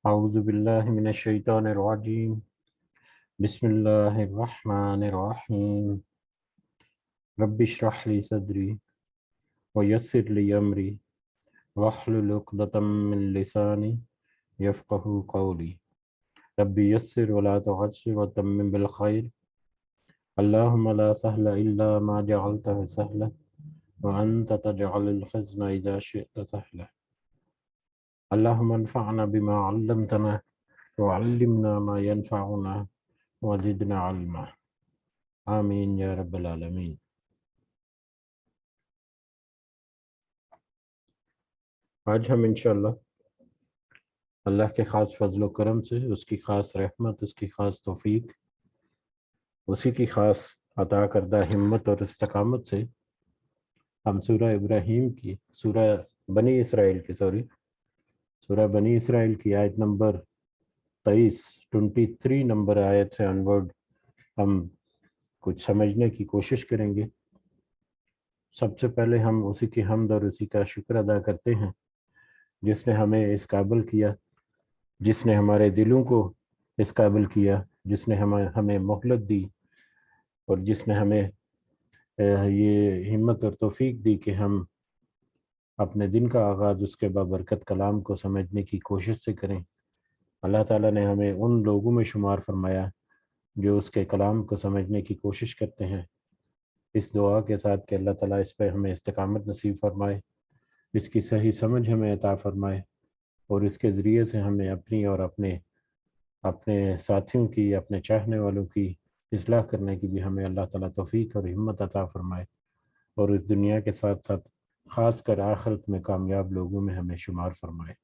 أعوذ بالله من الشيطان الرجيم. بسم الله الرحمن الرحيم. رب اشرح لي صدري ويسر لي أمري واحلل عقدة من لساني يفقه قولي. رب يسر ولا تعسر وتمم بالخير. اللهم لا سهل إلا ما جعلته سهلا وأنت تجعل الحزن إذا شئت سهلا. اللهم انفعنا بما علمتنا وعلمنا ما ينفعنا وزدنا علما. آمین یا رب العالمین۔ آج ہم انشاءاللہ اللہ کے خاص فضل و کرم سے، اس کی خاص رحمت، اس کی خاص توفیق، اسی کی خاص عطا کردہ ہمت اور استقامت سے ہم سورہ ابراہیم کی سورہ بنی اسرائیل کی آیت نمبر 23 نمبر آیت سے انورڈ ہم کچھ سمجھنے کی کوشش کریں گے۔ سب سے پہلے ہم اسی کی حمد اور اسی کا شکر ادا کرتے ہیں جس نے ہمیں اس قابل کیا، جس نے ہمارے دلوں کو اس قابل کیا، جس نے ہمیں مہلت دی، اور جس نے ہمیں یہ ہمت اور توفیق دی کہ ہم اپنے دن کا آغاز اس کے بابرکت کلام کو سمجھنے کی کوشش سے کریں۔ اللہ تعالیٰ نے ہمیں ان لوگوں میں شمار فرمایا جو اس کے کلام کو سمجھنے کی کوشش کرتے ہیں، اس دعا کے ساتھ کہ اللہ تعالیٰ اس پہ ہمیں استقامت نصیب فرمائے، اس کی صحیح سمجھ ہمیں عطا فرمائے، اور اس کے ذریعے سے ہمیں اپنی اور اپنے ساتھیوں کی، اپنے چاہنے والوں کی اصلاح کرنے کی بھی ہمیں اللہ تعالیٰ توفیق اور ہمت عطا فرمائے، اور اس دنیا کے ساتھ ساتھ خاص کر آخرت میں کامیاب لوگوں میں ہمیں شمار فرمائے۔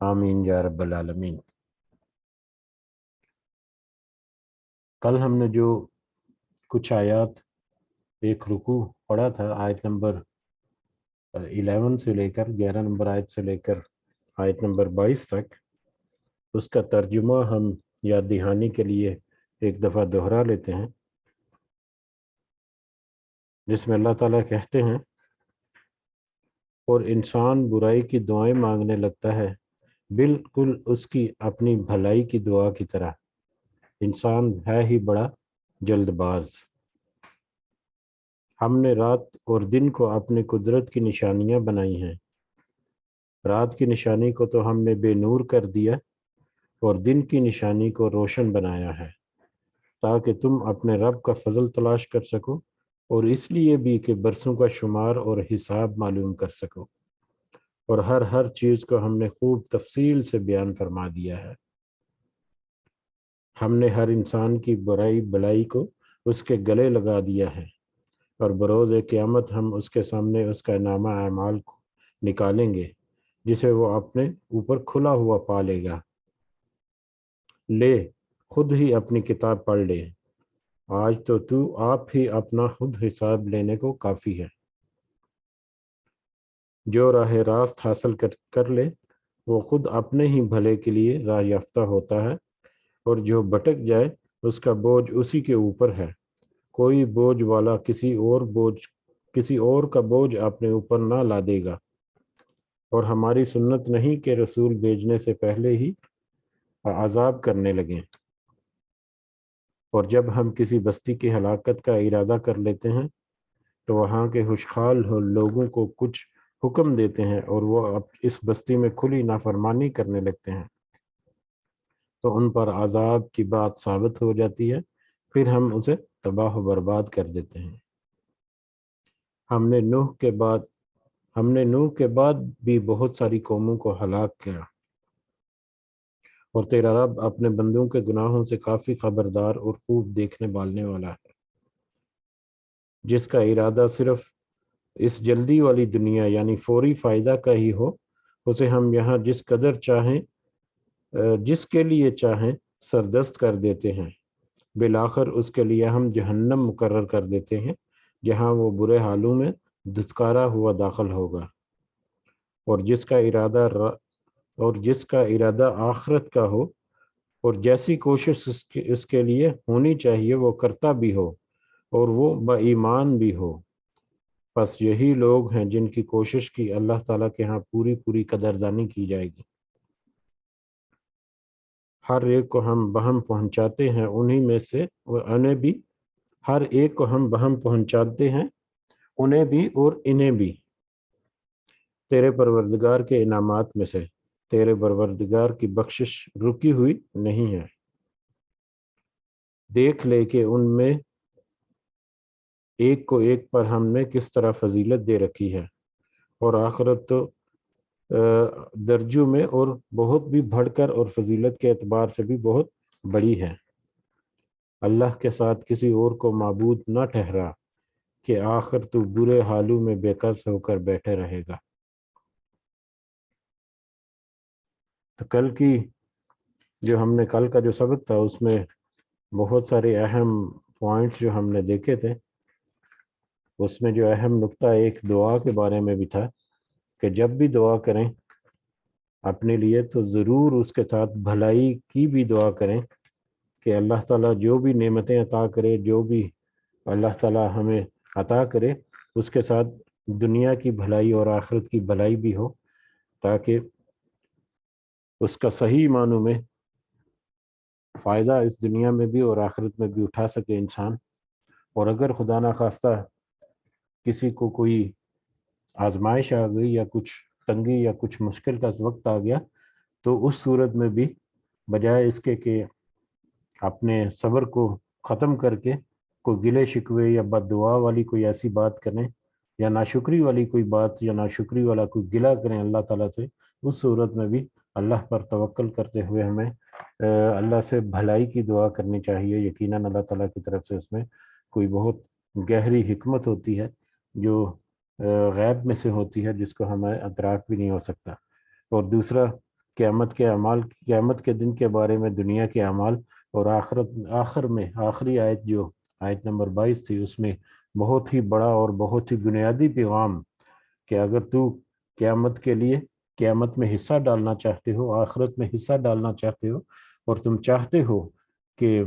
آمین یا رب العالمین۔ کل ہم نے جو کچھ آیات، ایک رکوع پڑھا تھا، آیت نمبر 11 سے لے کر 11 نمبر آیت سے لے کر آیت نمبر 22 تک، اس کا ترجمہ ہم یاد دہانی کے لیے ایک دفعہ دہرا لیتے ہیں، جس میں اللہ تعالیٰ کہتے ہیں، اور انسان برائی کی دعائیں مانگنے لگتا ہے بالکل اس کی اپنی بھلائی کی دعا کی طرح، انسان ہے ہی بڑا جلد باز۔ ہم نے رات اور دن کو اپنی قدرت کی نشانیاں بنائی ہیں۔ رات کی نشانی کو تو ہم نے بے نور کر دیا، اور دن کی نشانی کو روشن بنایا ہے، تاکہ تم اپنے رب کا فضل تلاش کر سکو، اور اس لیے بھی کہ برسوں کا شمار اور حساب معلوم کر سکو، اور ہر چیز کو ہم نے خوب تفصیل سے بیان فرما دیا ہے۔ ہم نے ہر انسان کی برائی بلائی کو اس کے گلے لگا دیا ہے، اور بروز قیامت ہم اس کے سامنے اس کا نامہ اعمال کو نکالیں گے، جسے وہ اپنے اوپر کھلا ہوا پا لے گا۔ لے، خود ہی اپنی کتاب پڑھ لے، آج تو آپ ہی اپنا خود حساب لینے کو کافی ہے۔ جو راہ راست حاصل کر لے وہ خود اپنے ہی بھلے کے لیے راہ یافتہ ہوتا ہے، اور جو بھٹک جائے اس کا بوجھ اسی کے اوپر ہے۔ کوئی بوجھ والا کسی اور کا بوجھ اپنے اوپر نہ لا دے گا، اور ہماری سنت نہیں کہ رسول بھیجنے سے پہلے ہی عذاب کرنے لگیں، اور جب ہم کسی بستی کی ہلاکت کا ارادہ کر لیتے ہیں تو وہاں کے خوشحال لوگوں کو کچھ حکم دیتے ہیں، اور وہ اب اس بستی میں کھلی نافرمانی کرنے لگتے ہیں، تو ان پر عذاب کی بات ثابت ہو جاتی ہے، پھر ہم اسے تباہ و برباد کر دیتے ہیں۔ ہم نے نوح کے بعد بھی بہت ساری قوموں کو ہلاک کیا، اور تیرا رب اپنے بندوں کے گناہوں سے کافی خبردار اور خوب دیکھنے بالنے والا ہے۔ جس کا ارادہ صرف اس جلدی والی دنیا یعنی فوری فائدہ کا ہی ہو، اسے ہم یہاں جس کے لیے چاہیں سردست کر دیتے ہیں، بالآخر اس کے لیے ہم جہنم مقرر کر دیتے ہیں، جہاں وہ برے حالوں میں دھتکارا ہوا داخل ہوگا۔ اور جس کا ارادہ آخرت کا ہو، اور جیسی کوشش اس کے لیے ہونی چاہیے وہ کرتا بھی ہو، اور وہ با ایمان بھی ہو، پس یہی لوگ ہیں جن کی کوشش کی اللہ تعالیٰ کے ہاں پوری قدردانی کی جائے گی۔ ہر ایک کو ہم بہم پہنچاتے ہیں انہی میں سے، اور انہیں بھی، ہر ایک کو ہم بہم پہنچاتے ہیں انہیں بھی اور انہیں بھی، تیرے پروردگار کے انعامات میں سے، تیرے پروردگار کی بخشش رکی ہوئی نہیں ہے۔ دیکھ لے کہ ان میں ایک کو ایک پر ہم نے کس طرح فضیلت دے رکھی ہے، اور آخرت تو درجوں میں اور بہت بھی بڑھ کر اور فضیلت کے اعتبار سے بھی بہت بڑی ہے۔ اللہ کے ساتھ کسی اور کو معبود نہ ٹھہرا کہ آخر تو برے حالوں میں بے کس ہو کر بیٹھے رہے گا۔ تو کل کا جو سبق تھا اس میں بہت سارے اہم پوائنٹس جو ہم نے دیکھے تھے، اس میں جو اہم نقطہ ایک دعا کے بارے میں بھی تھا کہ جب بھی دعا کریں اپنے لیے تو ضرور اس کے ساتھ بھلائی کی بھی دعا کریں، کہ اللہ تعالیٰ جو بھی نعمتیں عطا کرے، جو بھی اللہ تعالیٰ ہمیں عطا کرے، اس کے ساتھ دنیا کی بھلائی اور آخرت کی بھلائی بھی ہو، تاکہ اس کا صحیح معنوں میں فائدہ اس دنیا میں بھی اور آخرت میں بھی اٹھا سکے انسان۔ اور اگر خدا نخواستہ کسی کو کوئی آزمائش آ گئی یا کچھ تنگی یا کچھ مشکل کا وقت آ گیا، تو اس صورت میں بھی بجائے اس کے کہ اپنے صبر کو ختم کر کے کوئی گلے شکوے یا بد دعا والی کوئی ایسی بات کریں، یا ناشکری والی کوئی بات یا ناشکری والا کوئی گلہ کریں اللہ تعالیٰ سے، اس صورت میں بھی اللہ پر توکل کرتے ہوئے ہمیں اللہ سے بھلائی کی دعا کرنی چاہیے۔ یقیناً اللہ تعالیٰ کی طرف سے اس میں کوئی بہت گہری حکمت ہوتی ہے جو غیب میں سے ہوتی ہے، جس کو ہمیں ادراک بھی نہیں ہو سکتا۔ اور دوسرا، قیامت کے اعمال، قیامت کے دن کے بارے میں دنیا کے اعمال، اور آخر میں آخری آیت جو آیت نمبر 22 تھی، اس میں بہت ہی بڑا اور بہت ہی بنیادی پیغام کہ اگر تو قیامت کے لیے قیامت میں حصہ ڈالنا چاہتے ہو، آخرت میں حصہ ڈالنا چاہتے ہو، اور تم چاہتے ہو کہ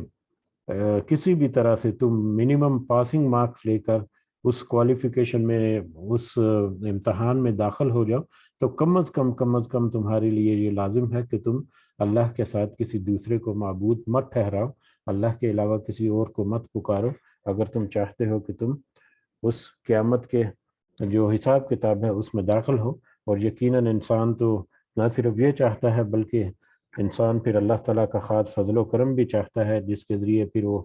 کسی بھی طرح سے تم منیمم پاسنگ مارکس لے کر اس کوالیفیکیشن میں، اس امتحان میں داخل ہو جاؤ، تو کم از کم تمہارے لیے یہ لازم ہے کہ تم اللہ کے ساتھ کسی دوسرے کو معبود مت ٹھہراؤ، اللہ کے علاوہ کسی اور کو مت پکارو، اگر تم چاہتے ہو کہ تم اس قیامت کے جو حساب کتاب ہے اس میں داخل ہو۔ اور یقیناً انسان تو نہ صرف یہ چاہتا ہے بلکہ انسان پھر اللہ تعالیٰ کا خاص فضل و کرم بھی چاہتا ہے، جس کے ذریعے پھر وہ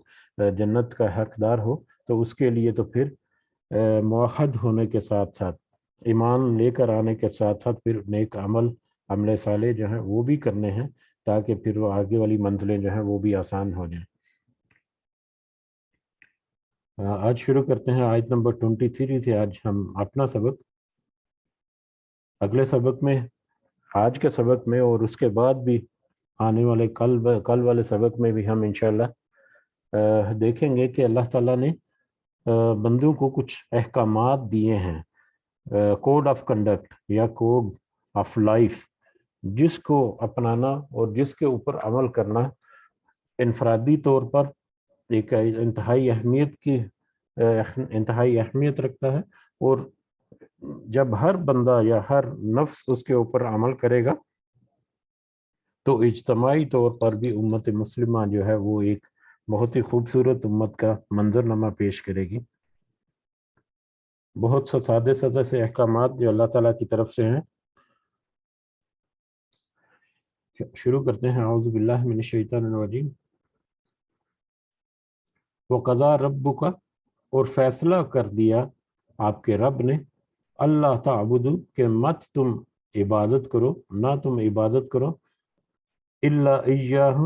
جنت کا حقدار ہو۔ تو اس کے لیے تو پھر موحد ہونے کے ساتھ ساتھ، ایمان لے کر آنے کے ساتھ ساتھ، پھر نیک عمل صالح جو ہیں وہ بھی کرنے ہیں، تاکہ پھر وہ آگے والی منزلیں جو ہیں وہ بھی آسان ہو جائیں۔ آج شروع کرتے ہیں آیت نمبر 23 سے آج ہم اپنا سبق۔ اگلے سبق میں، آج کے سبق میں اور اس کے بعد بھی آنے والے کل والے سبق میں بھی ہم انشاءاللہ دیکھیں گے کہ اللہ تعالیٰ نے بندوں کو کچھ احکامات دیے ہیں، کوڈ آف کنڈکٹ یا کوڈ آف لائف، جس کو اپنانا اور جس کے اوپر عمل کرنا انفرادی طور پر ایک انتہائی اہمیت رکھتا ہے، اور جب ہر بندہ یا ہر نفس اس کے اوپر عمل کرے گا تو اجتماعی طور پر بھی امت مسلمہ جو ہے وہ ایک بہت ہی خوبصورت امت کا منظرنامہ پیش کرے گی۔ بہت سادے سے احکامات جو اللہ تعالیٰ کی طرف سے ہیں۔ شروع کرتے ہیں، اعوذ باللہ من الشیطان الرجیم۔ وَقَضَىٰ رَبُّكَ، اور فیصلہ کر دیا آپ کے رب نے، اللہ تعبدوا، کہ مت تم عبادت کرو، نہ تم عبادت کرو، الا ایاہ،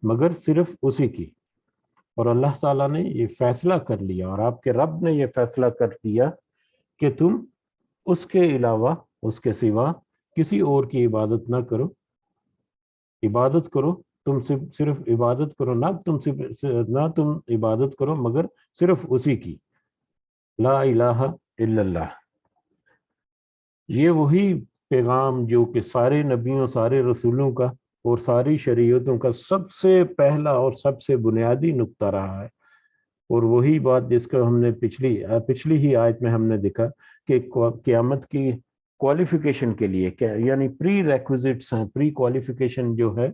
مگر صرف اسی کی۔ اور اللہ تعالیٰ نے یہ فیصلہ کر لیا، اور آپ کے رب نے یہ فیصلہ کر دیا کہ تم اس کے علاوہ، اس کے سوا کسی اور کی عبادت نہ کرو، عبادت کرو، تم صرف عبادت کرو، نہ تم عبادت کرو مگر صرف اسی کی، لا الہ الا اللہ۔ یہ وہی پیغام جو کہ سارے نبیوں، سارے رسولوں کا اور ساری شریعتوں کا سب سے پہلا اور سب سے بنیادی نقطہ رہا ہے، اور وہی بات جس کو ہم نے پچھلی ہی آیت میں ہم نے دیکھا کہ قیامت کی کوالیفیکیشن کے لیے یعنی پری ریکوزٹس ہیں، پری کوالیفیکیشن جو ہے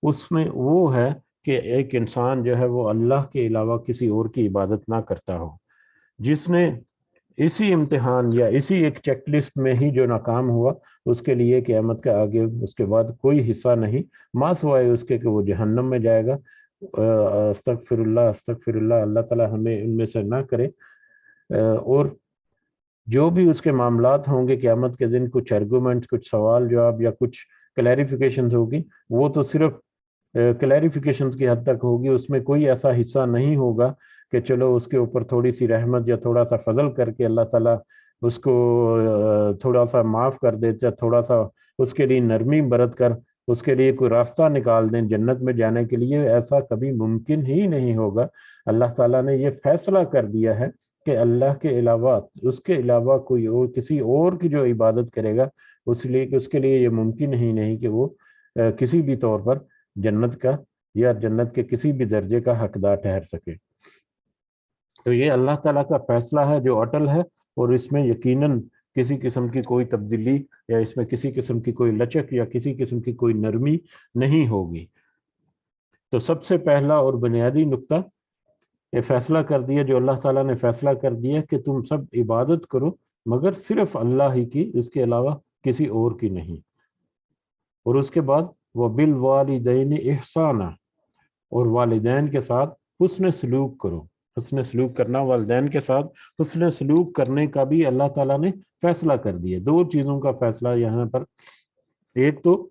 اس میں وہ ہے کہ ایک انسان جو ہے وہ اللہ کے علاوہ کسی اور کی عبادت نہ کرتا ہو. جس نے اسی امتحان یا اسی ایک چیک لسٹ میں ہی جو ناکام ہوا، اس کے لیے قیامت کا آگے اس کے بعد کوئی حصہ نہیں، ما سوائے اس کے کہ وہ جہنم میں جائے گا. استغفر اللہ استغفر اللہ، اللہ تعالی ہمیں ان میں سے نہ کرے. اور جو بھی اس کے معاملات ہوں گے قیامت کے دن، کچھ آرگومنٹس، کچھ سوال جواب یا کچھ کلیریفیکیشنز ہوگی، وہ تو صرف کلیریفیکیشنز کی حد تک ہوگی. اس میں کوئی ایسا حصہ نہیں ہوگا کہ چلو اس کے اوپر تھوڑی سی رحمت یا تھوڑا سا فضل کر کے اللہ تعالیٰ اس کو تھوڑا سا معاف کر دے، یا تھوڑا سا اس کے لیے نرمی برت کر اس کے لیے کوئی راستہ نکال دیں جنت میں جانے کے لیے. ایسا کبھی ممکن ہی نہیں ہوگا. اللہ تعالیٰ نے یہ فیصلہ کر دیا ہے کہ اللہ کے علاوہ، اس کے علاوہ کوئی اور کسی اور کی جو عبادت کرے گا، اس کے لیے یہ ممکن ہی نہیں کہ وہ کسی بھی طور پر جنت کا یا جنت کے کسی بھی درجے کا حقدار ٹھہر سکے. تو یہ اللہ تعالیٰ کا فیصلہ ہے جو اٹل ہے، اور اس میں یقیناً کسی قسم کی کوئی تبدیلی یا اس میں کسی قسم کی کوئی لچک یا کسی قسم کی کوئی نرمی نہیں ہوگی. تو سب سے پہلا اور بنیادی نقطہ یہ فیصلہ کر دیا، جو اللہ تعالیٰ نے فیصلہ کر دیا کہ تم سب عبادت کرو مگر صرف اللہ ہی کی، اس کے علاوہ کسی اور کی نہیں. اور اس کے بعد وَبِالْوَالِدَيْنِ إِحْسَانًا، اور والدین کے ساتھ حسن سلوک کرو. حسن سلوک کرنا، والدین کے ساتھ حسن سلوک کرنے کا بھی اللہ تعالیٰ نے فیصلہ کر دیا. دو چیزوں کا فیصلہ یہاں پر، ایک تو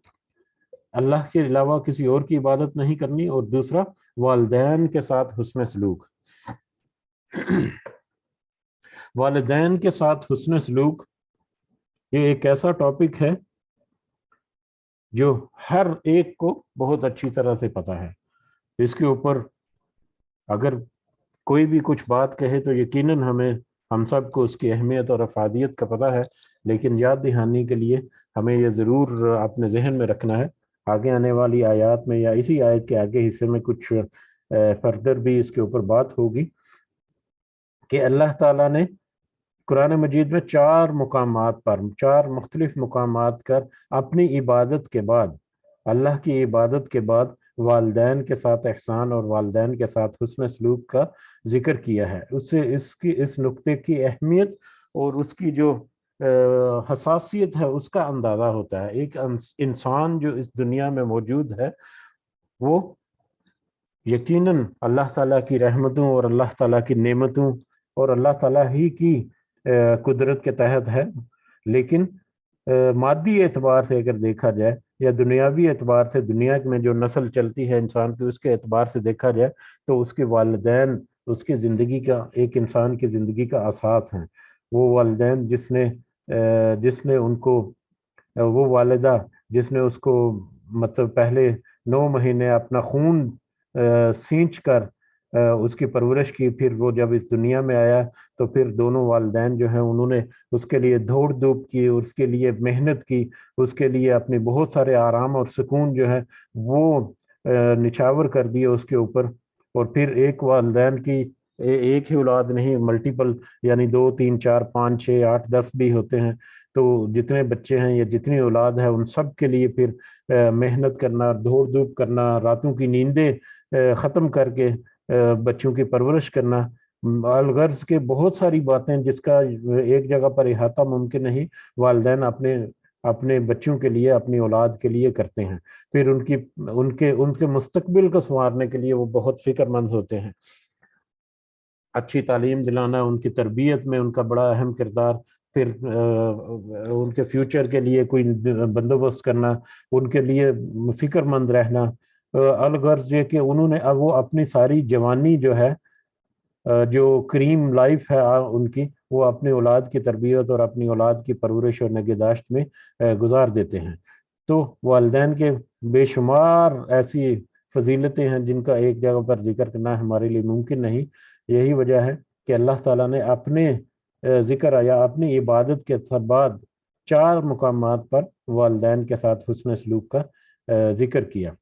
اللہ کے علاوہ کسی اور کی عبادت نہیں کرنی، اور دوسرا والدین کے ساتھ حسن سلوک. والدین کے ساتھ حسن سلوک یہ ایک ایسا ٹاپک ہے جو ہر ایک کو بہت اچھی طرح سے پتہ ہے. اس کے اوپر اگر کوئی بھی کچھ بات کہے تو یقیناً ہم سب کو اس کی اہمیت اور افادیت کا پتہ ہے، لیکن یاد دہانی کے لیے ہمیں یہ ضرور اپنے ذہن میں رکھنا ہے. آگے آنے والی آیات میں یا اسی آیت کے آگے حصے میں کچھ فردر بھی اس کے اوپر بات ہوگی کہ اللہ تعالیٰ نے قرآن مجید میں 4 مقامات پر، 4 مختلف مقامات پر اپنی عبادت کے بعد، اللہ کی عبادت کے بعد والدین کے ساتھ احسان اور والدین کے ساتھ حسن سلوک کا ذکر کیا ہے. اس سے اس نقطے کی اہمیت اور اس کی جو حساسیت ہے اس کا اندازہ ہوتا ہے. ایک انسان جو اس دنیا میں موجود ہے وہ یقیناً اللہ تعالیٰ کی رحمتوں اور اللہ تعالیٰ کی نعمتوں اور اللہ تعالیٰ ہی کی قدرت کے تحت ہے، لیکن مادی اعتبار سے اگر دیکھا جائے یا دنیاوی اعتبار سے، دنیا میں جو نسل چلتی ہے انسان کی، اس کے اعتبار سے دیکھا جائے تو اس کے والدین اس کی زندگی کا، ایک انسان کی زندگی کا اساس ہیں. وہ والدین جس نے ان کو، وہ والدہ جس نے اس کو مطلب پہلے 9 مہینے اپنا خون سینچ کر اس کی پرورش کی، پھر وہ جب اس دنیا میں آیا تو پھر دونوں والدین جو ہیں انہوں نے اس کے لیے دوڑ دھوپ کی، اس کے لیے محنت کی، اس کے لیے اپنے بہت سارے آرام اور سکون جو ہے وہ نچھاور کر دیے اس کے اوپر. اور پھر ایک والدین کی ایک ہی اولاد نہیں، ملٹیپل، یعنی 2 3 4 5 6 8 10 بھی ہوتے ہیں. تو جتنے بچے ہیں یا جتنی اولاد ہے ان سب کے لیے پھر محنت کرنا، دوڑ دھوپ کرنا، راتوں کی نیندیں ختم کر کے بچوں کی پرورش کرنا، الغرض کے بہت ساری باتیں جس کا ایک جگہ پر احاطہ ممکن نہیں، والدین اپنے بچوں کے لیے، اپنی اولاد کے لیے کرتے ہیں. پھر ان کے مستقبل کو سنوارنے کے لیے وہ بہت فکر مند ہوتے ہیں. اچھی تعلیم دلانا، ان کی تربیت میں ان کا بڑا اہم کردار، پھر ان کے فیوچر کے لیے کوئی بندوبست کرنا، ان کے لیے فکر مند رہنا. الغرض یہ کہ انہوں نے وہ اپنی ساری جوانی جو ہے، جو کریم لائف ہے ان کی، وہ اپنی اولاد کی تربیت اور اپنی اولاد کی پرورش اور نگہداشت میں گزار دیتے ہیں. تو والدین کے بے شمار ایسی فضیلتیں ہیں جن کا ایک جگہ پر ذکر کرنا ہمارے لیے ممکن نہیں. یہی وجہ ہے کہ اللہ تعالیٰ نے اپنے ذکر یا اپنی عبادت کے بعد 4 مقامات پر والدین کے ساتھ حسن سلوک کا ذکر کیا.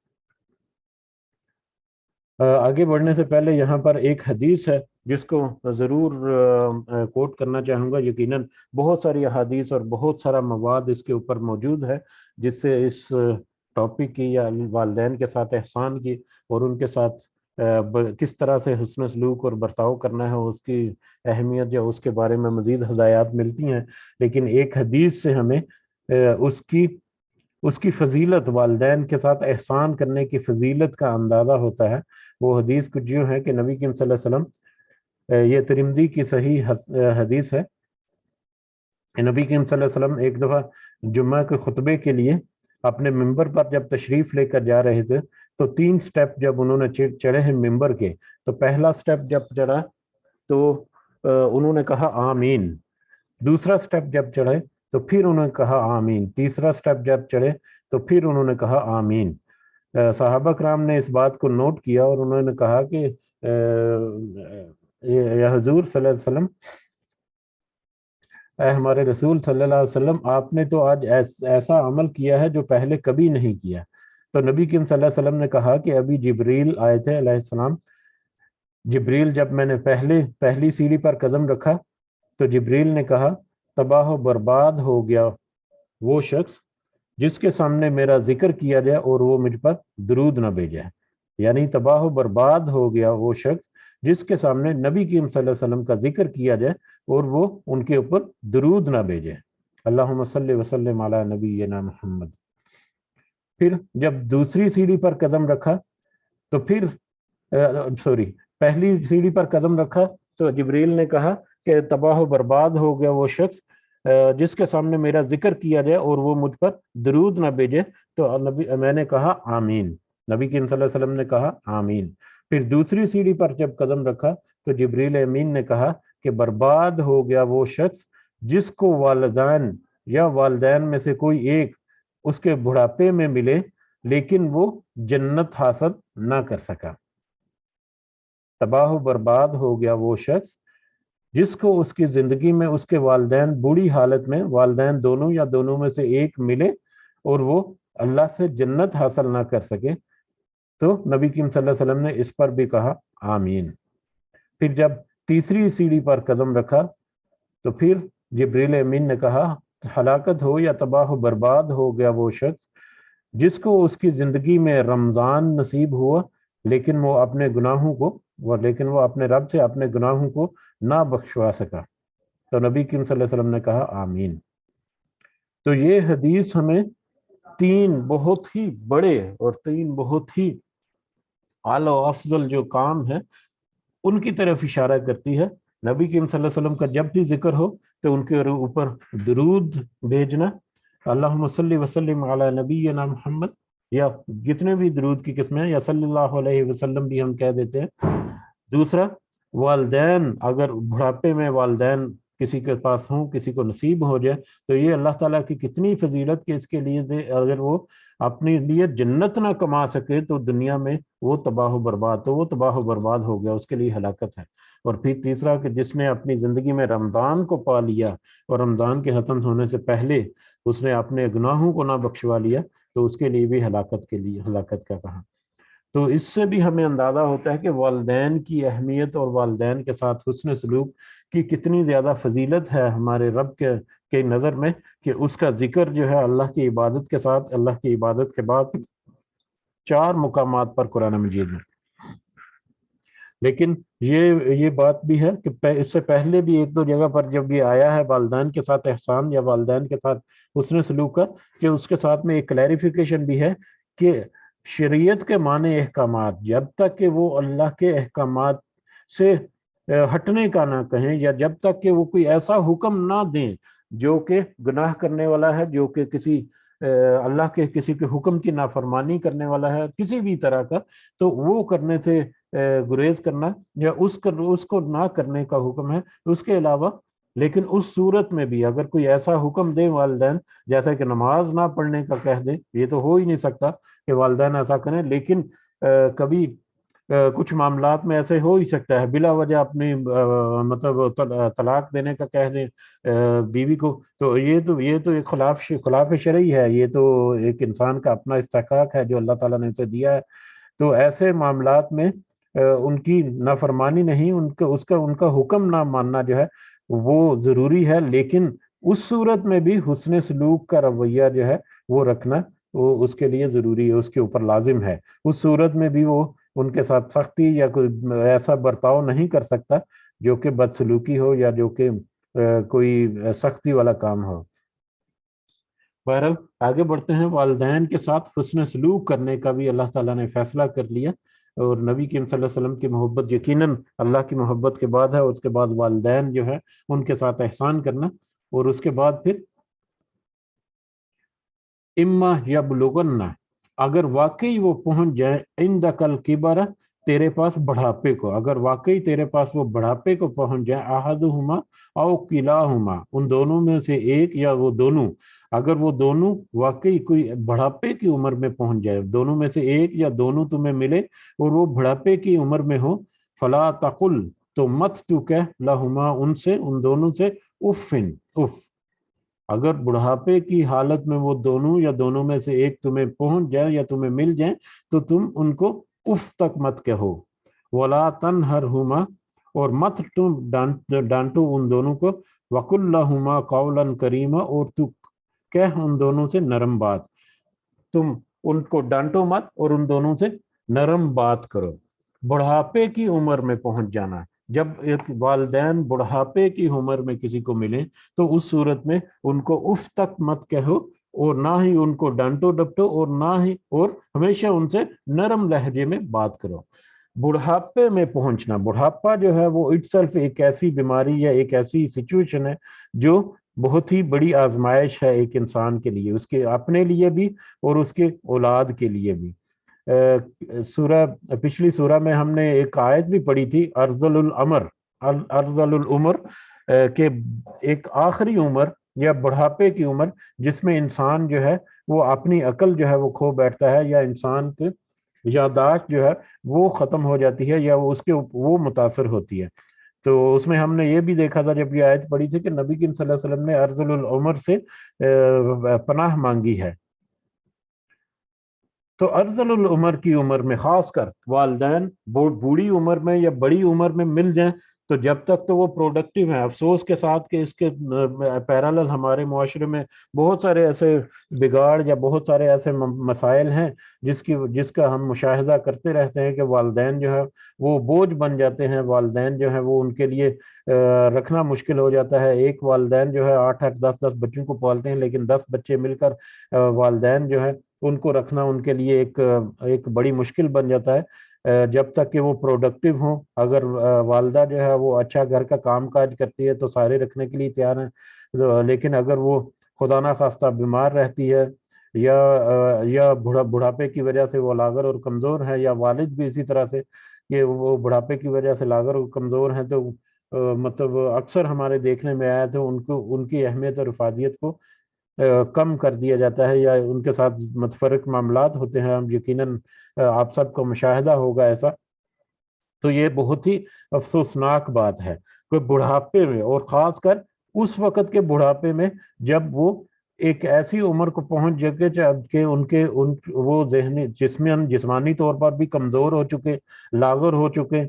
آگے بڑھنے سے پہلے یہاں پر ایک حدیث ہے جس کو ضرور کوٹ کرنا چاہوں گا. یقیناً بہت ساری احادیث اور بہت سارا مواد اس کے اوپر موجود ہے جس سے اس ٹاپک کی یا والدین کے ساتھ احسان کی اور ان کے ساتھ کس طرح سے حسن سلوک اور برتاؤ کرنا ہے، اس کی اہمیت یا اس کے بارے میں مزید ہدایات ملتی ہیں، لیکن ایک حدیث سے ہمیں اس کی فضیلت، والدین کے ساتھ احسان کرنے کی فضیلت کا اندازہ ہوتا ہے۔ وہ حدیث کچھ یوں ہے کہ نبی کریم صلی اللہ علیہ وسلم، یہ ترمذی کی صحیح حدیث ہے، نبی کریم صلی اللہ علیہ وسلم ایک دفعہ جمعہ کے خطبے کے لیے اپنے ممبر پر جب تشریف لے کر جا رہے تھے تو 3 سٹیپ جب انہوں نے چڑھے ہیں ممبر کے، تو پہلا سٹیپ جب چڑھا تو انہوں نے کہا آمین، دوسرا سٹیپ جب چڑھے تو پھر انہوں نے کہا آمین، تیسرا سٹیپ جب چڑھے تو پھر انہوں نے کہا آمین۔ صحابہ کرام نے اس بات کو نوٹ کیا اور انہوں نے کہا کہ یا حضور صلی اللہ علیہ وسلم، اے ہمارے رسول صلی اللہ علیہ وسلم، آپ نے تو آج ایسا عمل کیا ہے جو پہلے کبھی نہیں کیا۔ تو نبی کریم صلی اللہ علیہ وسلم نے کہا کہ ابھی جبریل آئے تھے علیہ السلام، جبریل جب میں نے پہلی سیڑھی پر قدم رکھا تو جبریل نے کہا تباہ و برباد ہو گیا وہ شخص جس کے سامنے میرا ذکر کیا جائے اور وہ مجھ پر درود نہ بھیجے، یعنی تباہ و برباد ہو گیا وہ شخص جس کے سامنے نبی کریم صلی اللہ علیہ وسلم کا ذکر کیا جائے اور وہ ان کے اوپر درود نہ بھیجے۔ اللہم صلی وسلم علی نبینا محمد۔ پھر جب دوسری سیڑھی پر قدم رکھا تو پہلی سیڑھی پر قدم رکھا تو جبریل نے کہا کہ تباہ و برباد ہو گیا وہ شخص جس کے سامنے میرا ذکر کیا جائے اور وہ مجھ پر درود نہ بھیجے، تو میں نے کہا آمین، نبی کریم صلی اللہ علیہ وسلم نے کہا آمین۔ پھر دوسری سیڑھی پر جب قدم رکھا تو جبریل امین نے کہا کہ برباد ہو گیا وہ شخص جس کو والدین یا والدین میں سے کوئی ایک اس کے بڑھاپے میں ملے لیکن وہ جنت حاصل نہ کر سکا۔ تباہ و برباد ہو گیا وہ شخص جس کو اس کی زندگی میں اس کے والدین بوڑھی حالت میں، والدین دونوں یا دونوں میں سے ایک ملے اور وہ اللہ سے جنت حاصل نہ کر سکے، تو نبی کریم صلی اللہ علیہ وسلم نے اس پر بھی کہا آمین۔ پھر جب تیسری سیڑھی پر قدم رکھا تو پھر جبریل امین نے کہا ہلاکت ہو یا تباہ و برباد ہو گیا وہ شخص جس کو اس کی زندگی میں رمضان نصیب ہوا لیکن وہ اپنے رب سے اپنے گناہوں کو نہ بخشوا سکا، تو نبی کریم صلی اللہ علیہ وسلم نے کہا آمین۔ تو یہ حدیث ہمیں 3 بہت ہی بڑے اور 3 بہت ہی اعلی و افضل جو کام ہے ان کی طرف اشارہ کرتی ہے۔ نبی کریم صلی اللہ علیہ وسلم کا جب بھی ذکر ہو تو ان کے اوپر درود بھیجنا، اللہم صلی وسلم علی نبینا محمد، یا جتنے بھی درود کی قسمیں، یا صلی اللہ علیہ وسلم بھی ہم کہہ دیتے ہیں۔ دوسرا، والدین اگر بڑھاپے میں والدین کسی کے پاس ہوں، کسی کو نصیب ہو جائے، تو یہ اللہ تعالیٰ کی کتنی فضیلت کہ اس کے لیے اگر وہ اپنے لیے جنت نہ کما سکے تو دنیا میں وہ تباہ و برباد ہو گیا، اس کے لیے ہلاکت ہے۔ اور پھر تیسرا کہ جس نے اپنی زندگی میں رمضان کو پا لیا اور رمضان کے ختم ہونے سے پہلے اس نے اپنے گناہوں کو نہ بخشوا لیا، تو اس کے لیے بھی ہلاکت کا کہا۔ تو اس سے بھی ہمیں اندازہ ہوتا ہے کہ والدین کی اہمیت اور والدین کے ساتھ حسن سلوک کی کتنی زیادہ فضیلت ہے ہمارے رب کے نظر میں، کہ اس کا ذکر جو ہے اللہ کی عبادت کے ساتھ، اللہ کی عبادت کے بعد 4 مقامات پر قرآن مجید میں۔ لیکن یہ بات بھی ہے کہ اس سے پہلے بھی 1-2 جگہ پر جب یہ آیا ہے والدین کے ساتھ احسان یا والدین کے ساتھ حسن سلوک کا، کہ اس کے ساتھ میں ایک کلیریفیکیشن بھی ہے کہ شریعت کے معنی احکامات جب تک کہ وہ اللہ کے احکامات سے ہٹنے کا نہ کہیں، یا جب تک کہ وہ کوئی ایسا حکم نہ دیں جو کہ گناہ کرنے والا ہے، جو کہ اللہ کے کسی کے حکم کی نافرمانی کرنے والا ہے کسی بھی طرح کا، تو وہ کرنے سے گریز کرنا، یا اس کو نہ کرنے کا حکم ہے۔ اس کے علاوہ لیکن اس صورت میں بھی اگر کوئی ایسا حکم دے والدین، جیسا کہ نماز نہ پڑھنے کا کہہ دے، یہ تو ہو ہی نہیں سکتا کہ والدین ایسا کریں، لیکن کبھی کچھ معاملات میں ایسے ہو ہی سکتا ہے بلا وجہ اپنی مطلب طلاق دینے کا کہہ دیں بیوی کو، تو یہ تو ایک خلاف شرعی ہے، یہ تو ایک انسان کا اپنا استحقاق ہے جو اللہ تعالیٰ نے اسے دیا ہے۔ تو ایسے معاملات میں ان کی نافرمانی نہیں، ان کا حکم نہ ماننا جو ہے وہ ضروری ہے، لیکن اس صورت میں بھی حسن سلوک کا رویہ جو ہے وہ رکھنا وہ اس کے لیے ضروری ہے، اس کے اوپر لازم ہے. اس صورت میں بھی وہ ان کے ساتھ سختی یا کوئی ایسا برتاؤ نہیں کر سکتا جو کہ بدسلوکی ہو یا جو کہ کوئی سختی والا کام ہو. بہرحال آگے بڑھتے ہیں. والدین کے ساتھ حسن سلوک کرنے کا بھی اللہ تعالیٰ نے فیصلہ کر لیا، اور نبی کریم صلی اللہ علیہ وسلم کی محبت یقیناً اللہ کی محبت کے بعد ہے، اس کے بعد والدین جو ہے ان کے ساتھ احسان کرنا. اور اس کے بعد پھر اما یبلغن، اگر واقعی وہ پہنچ جائے عندک الکبر، تیرے پاس بڑھاپے کو، اگر واقعی تیرے پاس وہ بڑھاپے کو پہنچ جائے، احدہما او کلاہما، ان دونوں میں سے ایک یا وہ دونوں، اگر وہ دونوں واقعی کوئی بڑھاپے کی عمر میں پہنچ جائے، دونوں میں سے ایک یا دونوں تمہیں ملے اور وہ بڑھاپے کی عمر میں ہو، فلا تقل، تو مت تو کہہ لہما، ان سے، ان دونوں سے، افن، اف. اگر بڑھاپے کی حالت میں وہ دونوں یا دونوں میں سے ایک تمہیں پہنچ جائے یا تمہیں مل جائیں تو تم ان کو اف تک مت کہو. ولا تنہرہما، اور مت تم ڈانٹو ان دونوں کو. وقل لہما قولا کریما، اور تو کہہ ان دونوں سے نرم بات. تم ان کو ڈانٹو مت اور ان دونوں سے نرم بات کرو. بڑھاپے کی عمر میں پہنچ جانا، جب ایک والدین بڑھاپے کی عمر میں کسی کو ملے تو اس صورت میں ان کو اف تک مت کہو، اور نہ ہی ان کو ڈانٹو ڈپٹو، اور نہ ہی، اور ہمیشہ ان سے نرم لہجے میں بات کرو. بڑھاپے میں پہنچنا، بڑھاپا جو ہے وہ اٹ سیلف ایک ایسی بیماری یا ایک ایسی سچویشن ہے جو بہت ہی بڑی آزمائش ہے ایک انسان کے لیے، اس کے اپنے لیے بھی اور اس کے اولاد کے لیے بھی. سورہ پچھلی سورہ میں ہم نے ایک آیت بھی پڑھی تھی، ارذل العمر، ارذل العمر، کہ ایک آخری عمر یا بڑھاپے کی عمر جس میں انسان جو ہے وہ اپنی عقل جو ہے وہ کھو بیٹھتا ہے، یا انسان کے یادداشت جو ہے وہ ختم ہو جاتی ہے، یا وہ اس کے وہ متاثر ہوتی ہے. تو اس میں ہم نے یہ بھی دیکھا تھا جب یہ آیت پڑھی تھی کہ نبی کریم صلی اللہ علیہ وسلم نے ارذل العمر سے پناہ مانگی ہے. تو ارذل العمر کی عمر میں خاص کر والدین بوڑھی عمر میں یا بڑی عمر میں مل جائیں تو جب تک تو وہ پروڈکٹیو ہیں. افسوس کے ساتھ کہ اس کے پیرالل ہمارے معاشرے میں بہت سارے ایسے بگاڑ یا بہت سارے ایسے مسائل ہیں جس کا ہم مشاہدہ کرتے رہتے ہیں کہ والدین جو ہے وہ بوجھ بن جاتے ہیں، والدین جو ہے وہ ان کے لیے رکھنا مشکل ہو جاتا ہے. ایک والدین جو ہے 8-8 10-10 بچوں کو پالتے ہیں، لیکن 10 بچے مل کر والدین جو ہے ان کو رکھنا ان کے لیے ایک بڑی مشکل بن جاتا ہے جب تک کہ وہ پروڈکٹیو ہوں. اگر والدہ جو ہے وہ اچھا گھر کا کام کاج کرتی ہے تو سارے رکھنے کے لیے تیار ہیں، لیکن اگر وہ خدا نہ خواستہ بیمار رہتی ہے یا بڑھاپے کی وجہ سے وہ لاغر اور کمزور ہے، یا والد بھی اسی طرح سے کہ وہ بڑھاپے کی وجہ سے لاغر اور کمزور ہیں، تو مطلب اکثر ہمارے دیکھنے میں آیا تو ان کی اہمیت اور افادیت کو کم کر دیا جاتا ہے، یا ان کے ساتھ متفرق معاملات ہوتے ہیں. ہم یقیناً آپ سب کو مشاہدہ ہوگا ایسا. تو یہ بہت ہی افسوسناک بات ہے کہ بڑھاپے میں، اور خاص کر اس وقت کے بڑھاپے میں جب وہ ایک ایسی عمر کو پہنچ جائے کہ وہ ذہنی جسمانی طور پر بھی کمزور ہو چکے، لاغر ہو چکے،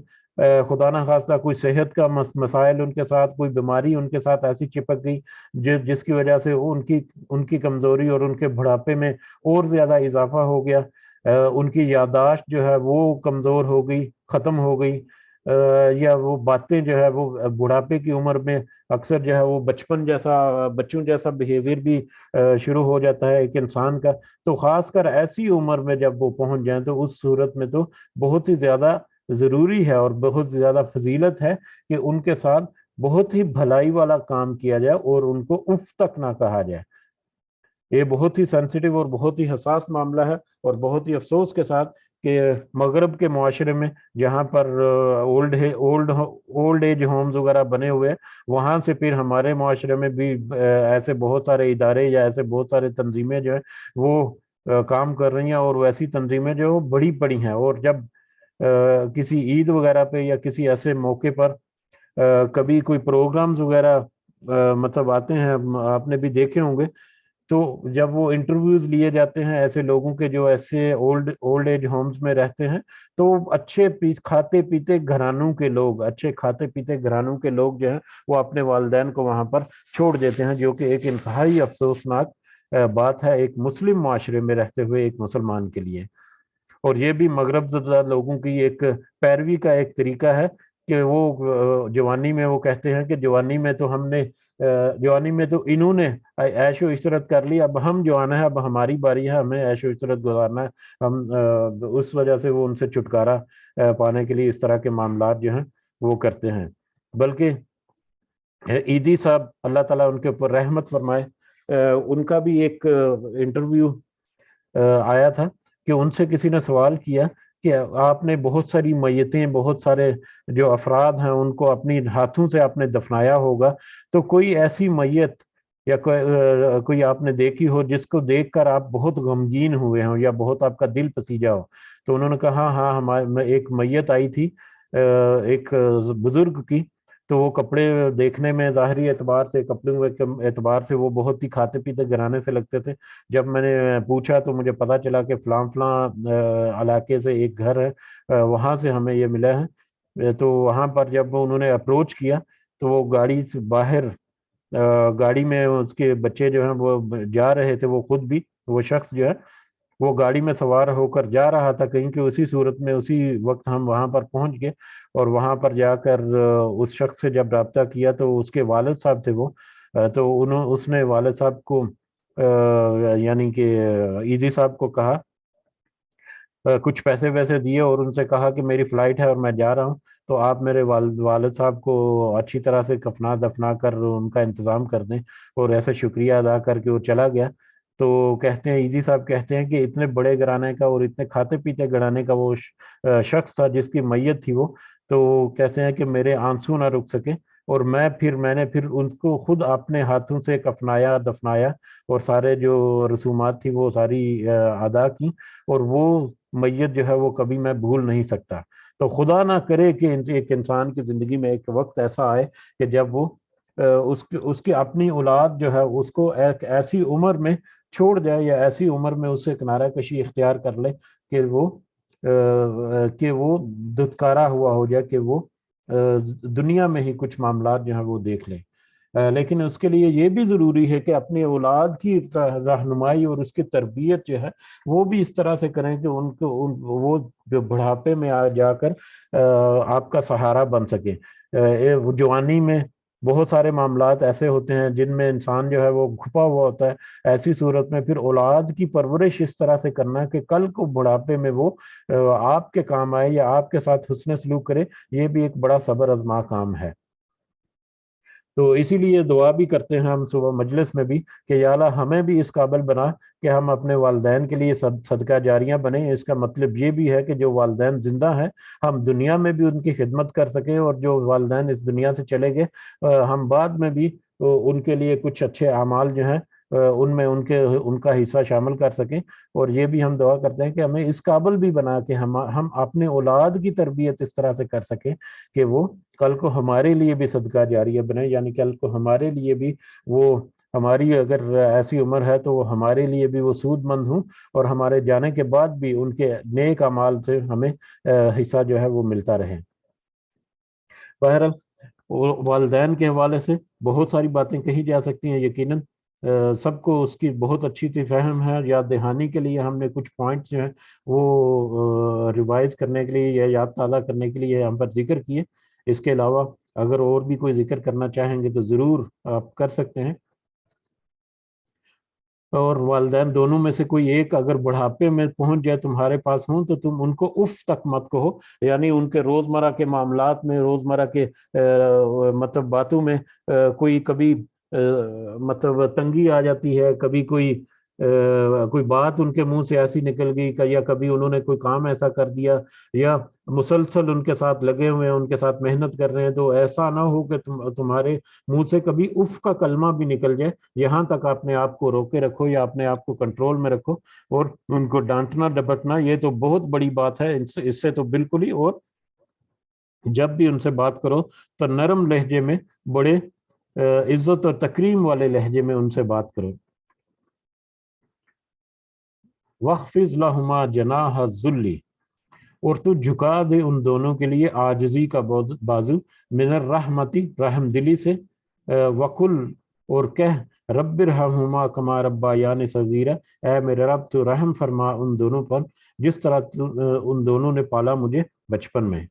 خدا نہ خواستہ کوئی صحت کا مسائل ان کے ساتھ، کوئی بیماری ان کے ساتھ ایسی چپک گئی جس کی وجہ سے ان کی کمزوری اور ان کے بڑھاپے میں اور زیادہ اضافہ ہو گیا. ان کی یادداشت جو ہے وہ کمزور ہو گئی، ختم ہو گئی، یا وہ باتیں جو ہے وہ بڑھاپے کی عمر میں اکثر جو ہے وہ بچوں جیسا بیہیویئر بھی شروع ہو جاتا ہے ایک انسان کا. تو خاص کر ایسی عمر میں جب وہ پہنچ جائیں تو اس صورت میں تو بہت ہی زیادہ ضروری ہے اور بہت زیادہ فضیلت ہے کہ ان کے ساتھ بہت ہی بھلائی والا کام کیا جائے اور ان کو اف تک نہ کہا جائے. یہ بہت ہی سینسیٹیو اور بہت ہی حساس معاملہ ہے، اور بہت ہی افسوس کے ساتھ کہ مغرب کے معاشرے میں جہاں پر اولڈ ایج ہومز وغیرہ بنے ہوئے، وہاں سے پھر ہمارے معاشرے میں بھی ایسے بہت سارے ادارے یا ایسے بہت سارے تنظیمیں جو ہیں وہ کام کر رہی ہیں، اور ویسی تنظیمیں جو بڑی بڑی ہیں. اور جب کسی عید وغیرہ پہ یا کسی ایسے موقع پر کبھی کوئی پروگرامز وغیرہ مطلب آتے ہیں، آپ نے بھی دیکھے ہوں گے، تو جب وہ انٹرویوز لیے جاتے ہیں ایسے لوگوں کے جو ایسے اولڈ ایج ہومز میں رہتے ہیں، تو اچھے کھاتے پیتے گھرانوں کے لوگ، اچھے کھاتے پیتے گھرانوں کے لوگ جو ہیں وہ اپنے والدین کو وہاں پر چھوڑ دیتے ہیں، جو کہ ایک انتہائی افسوسناک بات ہے ایک مسلم معاشرے میں رہتے ہوئے ایک مسلمان کے لیے. اور یہ بھی مغرب زدہ لوگوں کی ایک پیروی کا ایک طریقہ ہے کہ وہ جوانی میں وہ کہتے ہیں کہ جوانی میں تو ہم نے جوانی میں تو انہوں نے عیش و عشرت کر لی، اب ہم جوان ہیں، اب ہماری باری ہے، ہمیں عیش و عشرت گزارنا ہے. ہم اس وجہ سے وہ ان سے چھٹکارا پانے کے لیے اس طرح کے معاملات جو ہیں وہ کرتے ہیں. بلکہ عیدی صاحب اللہ تعالیٰ ان کے اوپر رحمت فرمائے، ان کا بھی ایک انٹرویو آیا تھا کہ ان سے کسی نے سوال کیا کہ آپ نے بہت ساری میتیں، بہت سارے جو افراد ہیں ان کو اپنی ہاتھوں سے آپ نے دفنایا ہوگا، تو کوئی ایسی میت یا کوئی آپ نے دیکھی ہو جس کو دیکھ کر آپ بہت غمگین ہوئے ہوں یا بہت آپ کا دل پسیجا ہو؟ تو انہوں نے کہا ہاں ہمارے ایک میت آئی تھی ایک بزرگ کی، تو وہ کپڑے دیکھنے میں ظاہری اعتبار سے، کپڑوں کے اعتبار سے وہ بہت ہی کھاتے پیتے گھرانے سے لگتے تھے. جب میں نے پوچھا تو مجھے پتا چلا کہ فلاں فلاں علاقے سے ایک گھر ہے، وہاں سے ہمیں یہ ملا ہے. تو وہاں پر جب انہوں نے اپروچ کیا تو وہ گاڑی سے باہر، گاڑی میں اس کے بچے جو ہیں وہ جا رہے تھے، وہ خود بھی، وہ شخص جو ہے وہ گاڑی میں سوار ہو کر جا رہا تھا کہیں، کہ اسی صورت میں اسی وقت ہم وہاں پر پہنچ گئے. اور وہاں پر جا کر اس شخص سے جب رابطہ کیا تو اس کے والد صاحب تھے وہ، تو اس نے والد صاحب کو یعنی کہ عیدی صاحب کو کہا، کچھ پیسے ویسے دیے اور ان سے کہا کہ میری فلائٹ ہے اور میں جا رہا ہوں، تو آپ میرے والد صاحب کو اچھی طرح سے کفنا دفنا کر ان کا انتظام کر دیں. اور ایسے شکریہ ادا کر کے وہ چلا گیا. تو کہتے ہیں عیدی صاحب کہتے ہیں کہ اتنے بڑے گھرانے کا اور اتنے کھاتے پیتے گھرانے کا وہ شخص تھا جس کی میت تھی وہ، تو کہتے ہیں کہ میرے آنسو نہ رک سکے، اور میں نے پھر ان کو خود اپنے ہاتھوں سے کفنایا دفنایا اور سارے جو رسومات تھی وہ ساری ادا کی، اور وہ میت جو ہے وہ کبھی میں بھول نہیں سکتا. تو خدا نہ کرے کہ ایک انسان کی زندگی میں ایک وقت ایسا آئے کہ جب وہ اس کی اپنی اولاد جو ہے اس کو ایک ایسی عمر میں چھوڑ جائے، یا ایسی عمر میں اس سے کنارہ کشی اختیار کر لے کہ وہ دھتکارا ہوا ہو جائے، کہ وہ دنیا میں ہی کچھ معاملات جو ہیں وہ دیکھ لیں. لیکن اس کے لیے یہ بھی ضروری ہے کہ اپنی اولاد کی رہنمائی اور اس کی تربیت جو ہے وہ بھی اس طرح سے کریں کہ ان کو وہ جو بڑھاپے میں جا کر آپ کا سہارا بن سکے. جوانی میں بہت سارے معاملات ایسے ہوتے ہیں جن میں انسان جو ہے وہ کھپا ہوا ہوتا ہے. ایسی صورت میں پھر اولاد کی پرورش اس طرح سے کرنا کہ کل کو بڑھاپے میں وہ آپ کے کام آئے یا آپ کے ساتھ حسن سلوک کرے، یہ بھی ایک بڑا صبر آزما کام ہے. تو اسی لیے دعا بھی کرتے ہیں ہم صبح مجلس میں بھی کہ یا اللہ ہمیں بھی اس قابل بنا کہ ہم اپنے والدین کے لیے صدقہ جاریاں بنیں. اس کا مطلب یہ بھی ہے کہ جو والدین زندہ ہیں ہم دنیا میں بھی ان کی خدمت کر سکیں، اور جو والدین اس دنیا سے چلے گئے ہم بعد میں بھی ان کے لیے کچھ اچھے اعمال جو ہیں ان میں ان کا حصہ شامل کر سکیں. اور یہ بھی ہم دعا کرتے ہیں کہ ہمیں اس قابل بھی بنا کہ ہم اپنے اولاد کی تربیت اس طرح سے کر سکیں کہ وہ کل کو ہمارے لیے بھی صدقہ جاریہ بنے، یعنی کل کو ہمارے لیے بھی وہ، ہماری اگر ایسی عمر ہے تو وہ ہمارے لیے بھی وہ سود مند ہوں، اور ہمارے جانے کے بعد بھی ان کے نیک اعمال سے ہمیں حصہ جو ہے وہ ملتا رہے. بہرحال والدین کے حوالے سے بہت ساری باتیں کہی جا سکتی ہیں، یقیناً سب کو اس کی بہت اچھی تھی فہم ہے. یاد دہانی کے لیے ہم نے کچھ پوائنٹس جو ہیں وہ ریوائز کرنے کے لیے یا یاد تازہ کرنے کے لیے ہم پر ذکر کیے. اس کے علاوہ اگر اور بھی کوئی ذکر کرنا چاہیں گے تو ضرور آپ کر سکتے ہیں. اور والدین دونوں میں سے کوئی ایک اگر بڑھاپے میں پہنچ جائے تمہارے پاس ہوں تو تم ان کو اف تک مت کہو، یعنی ان کے روزمرہ کے معاملات میں، روزمرہ کے مطلب باتوں میں کوئی کبھی مطلب تنگی آ جاتی ہے، کبھی کوئی بات ان کے منہ سے ایسی نکل گئی، یا کبھی انہوں نے کوئی کام ایسا کر دیا، یا مسلسل ان کے ساتھ لگے ہوئے ہیں، ان کے ساتھ محنت کر رہے ہیں، تو ایسا نہ ہو کہ تمہارے منہ سے کبھی اف کا کلمہ بھی نکل جائے. یہاں تک اپنے آپ کو روکے رکھو یا اپنے آپ کو کنٹرول میں رکھو. اور ان کو ڈانٹنا ڈپٹنا یہ تو بہت بڑی بات ہے، اس سے تو بالکل ہی. اور جب بھی ان سے بات کرو تو نرم لہجے میں، بڑے عزت اور تکریم والے لہجے میں ان سے بات کرو. وَخْفِضْ لَهُمَا جَنَاحَ الذُّلِّ، اور تو جھکا دے ان دونوں کے لیے عاجزی کا بازو، من الرحمتی، رحم دلی سے، وقل، اور کہہ، رب ارحمہما کما ربیانی صغیرا، اے میرے رب تو رحم فرما ان دونوں پر جس طرح ان دونوں نے پالا مجھے بچپن میں،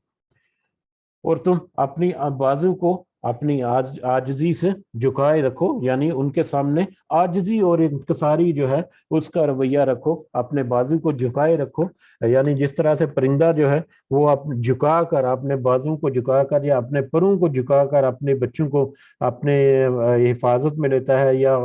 اور تم اپنی بازو کو اپنی عاجزی سے جھکائے رکھو، یعنی ان کے سامنے عاجزی اور انکساری جو ہے اس کا رویہ رکھو، اپنے بازو کو جھکائے رکھو، یعنی جس طرح سے پرندہ جو ہے وہ جھکا کر اپنے بازو کو جھکا کر یا اپنے پروں کو جھکا کر اپنے بچوں کو اپنے حفاظت میں لیتا ہے، یا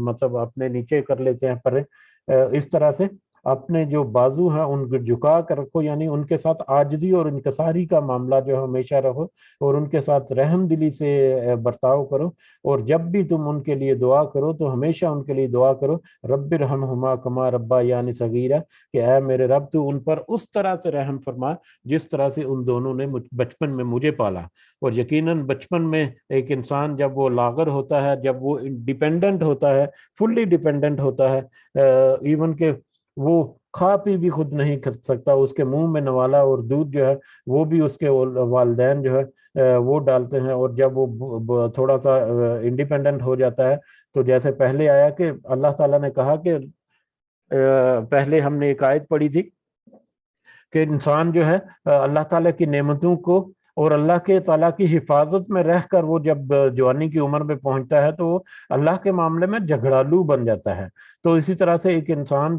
مطلب اپنے نیچے کر لیتے ہیں پر، اس طرح سے اپنے جو بازو ہیں ان کو جھکا کر رکھو، یعنی ان کے ساتھ عاجزی اور انکساری کا معاملہ جو ہمیشہ رہو، اور ان کے ساتھ رحم دلی سے برتاؤ کرو، اور جب بھی تم ان کے لیے دعا کرو تو ہمیشہ ان کے لیے دعا کرو رب ارحمہما کما ربیانی صغیرا، کہ اے میرے رب تو ان پر اس طرح سے رحم فرما جس طرح سے ان دونوں نے بچپن میں مجھے پالا۔ اور یقیناً بچپن میں ایک انسان جب وہ لاغر ہوتا ہے، جب وہ ڈیپینڈنٹ ہوتا ہے، فلی ڈیپینڈنٹ ہوتا ہے، ایون کہ وہ کھا پی بھی خود نہیں کر سکتا، اس کے منہ میں نوالا اور دودھ جو ہے وہ بھی اس کے والدین جو ہے وہ ڈالتے ہیں، اور جب وہ تھوڑا سا انڈیپینڈنٹ ہو جاتا ہے تو جیسے پہلے آیا کہ اللہ تعالیٰ نے کہا کہ پہلے ہم نے ایک آیت پڑھی تھی کہ انسان جو ہے اللہ تعالیٰ کی نعمتوں کو اور اللہ کے تعالیٰ کی حفاظت میں رہ کر وہ جب جوانی کی عمر میں پہنچتا ہے تو وہ اللہ کے معاملے میں جھگڑالو بن جاتا ہے۔ تو اسی طرح سے ایک انسان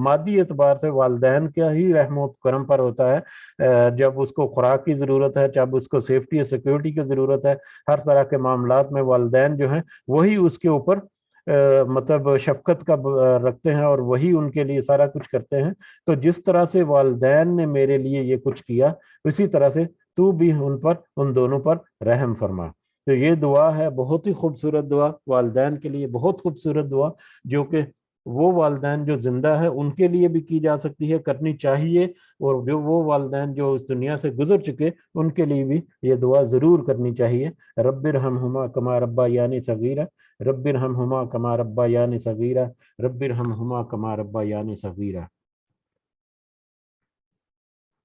مادی اعتبار سے والدین کا ہی رحم و کرم پر ہوتا ہے، جب اس کو خوراک کی ضرورت ہے، جب اس کو سیفٹی اور سیکیورٹی کی ضرورت ہے، ہر طرح کے معاملات میں والدین جو ہیں وہی اس کے اوپر مطلب شفقت کا رکھتے ہیں اور وہی ان کے لیے سارا کچھ کرتے ہیں۔ تو جس طرح سے والدین نے میرے لیے یہ کچھ کیا اسی طرح سے تو بھی ان دونوں پر رحم فرما۔ تو یہ دعا ہے، بہت ہی خوبصورت دعا، والدین کے لیے بہت خوبصورت دعا، جو کہ وہ والدین جو زندہ ہے ان کے لیے بھی کی جا سکتی ہے، کرنی چاہیے، اور جو وہ والدین جو اس دنیا سے گزر چکے ان کے لیے بھی یہ دعا ضرور کرنی چاہیے۔ رب ارحمہما کما ربیانی صغیرا، رب ارحمہما کما ربیانی صغیرا، رب ارحمہما کما ربیانی صغیرا۔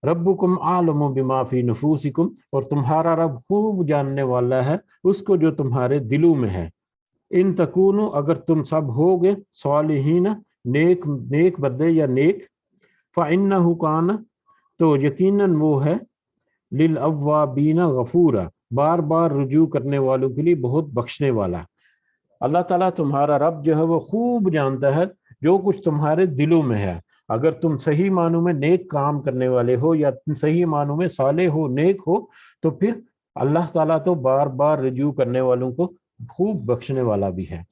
ربکم عالم بما فی نفوسکم، اور تمہارا رب خوب جاننے والا ہے اس کو جو تمہارے دلوں میں ہے۔ ان تکونو، اگر تم سب ہوگے صالحین، نیک بندے یا نیک، فإنہ کان، تو یقیناً وہ ہے للأوابین غفورا، بار بار رجوع کرنے والوں کے لیے بہت بخشنے والا۔ اللہ تعالیٰ تمہارا رب جو ہے وہ خوب جانتا ہے جو کچھ تمہارے دلوں میں ہے۔ اگر تم صحیح معنوں میں نیک کام کرنے والے ہو یا صحیح معنوں میں صالح ہو، نیک ہو، تو پھر اللہ تعالیٰ تو بار بار رجوع کرنے والوں کو خوب بخشنے والا بھی ہے۔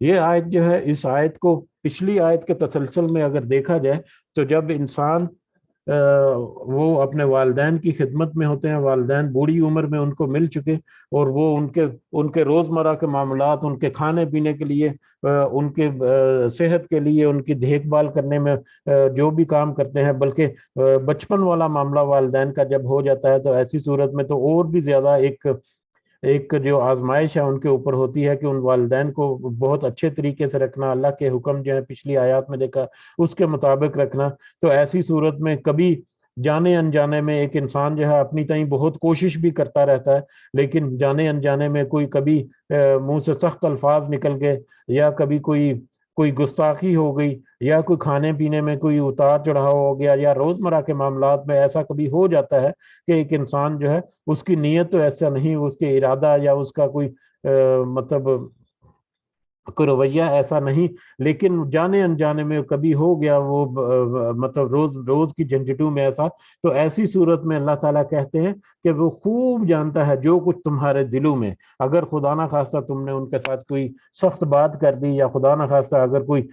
یہ آیت جو ہے، اس آیت کو پچھلی آیت کے تسلسل میں اگر دیکھا جائے تو جب انسان وہ اپنے والدین کی خدمت میں ہوتے ہیں، والدین بوڑھی عمر میں ان کو مل چکے، اور وہ ان کے روزمرہ کے معاملات، ان کے کھانے پینے کے لیے، ان کے صحت کے لیے، ان کی دیکھ بھال کرنے میں جو بھی کام کرتے ہیں، بلکہ بچپن والا معاملہ والدین کا جب ہو جاتا ہے تو ایسی صورت میں تو اور بھی زیادہ ایک جو آزمائش ہے ان کے اوپر ہوتی ہے کہ ان والدین کو بہت اچھے طریقے سے رکھنا، اللہ کے حکم جو ہے پچھلی آیات میں دیکھا اس کے مطابق رکھنا۔ تو ایسی صورت میں کبھی جانے انجانے میں ایک انسان جو ہے اپنی تئیں بہت کوشش بھی کرتا رہتا ہے، لیکن جانے انجانے میں کبھی منہ سے سخت الفاظ نکل گئے، یا کبھی کوئی گستاخی ہو گئی، یا کوئی کھانے پینے میں کوئی اتار چڑھاؤ ہو گیا، یا روزمرہ کے معاملات میں ایسا کبھی ہو جاتا ہے کہ ایک انسان جو ہے اس کی نیت تو ایسا نہیں، اس کے ارادہ یا اس کا کوئی مطلب کوئی رویہ ایسا نہیں، لیکن جانے انجانے میں کبھی ہو گیا وہ مطلب روز کی جھنجھٹوں میں ایسا، تو ایسی صورت میں اللہ تعالیٰ کہتے ہیں کہ وہ خوب جانتا ہے جو کچھ تمہارے دلوں میں۔ اگر خدا نہ خواستہ تم نے ان کے ساتھ کوئی سخت بات کر دی، یا خدا نہ خواستہ اگر کوئی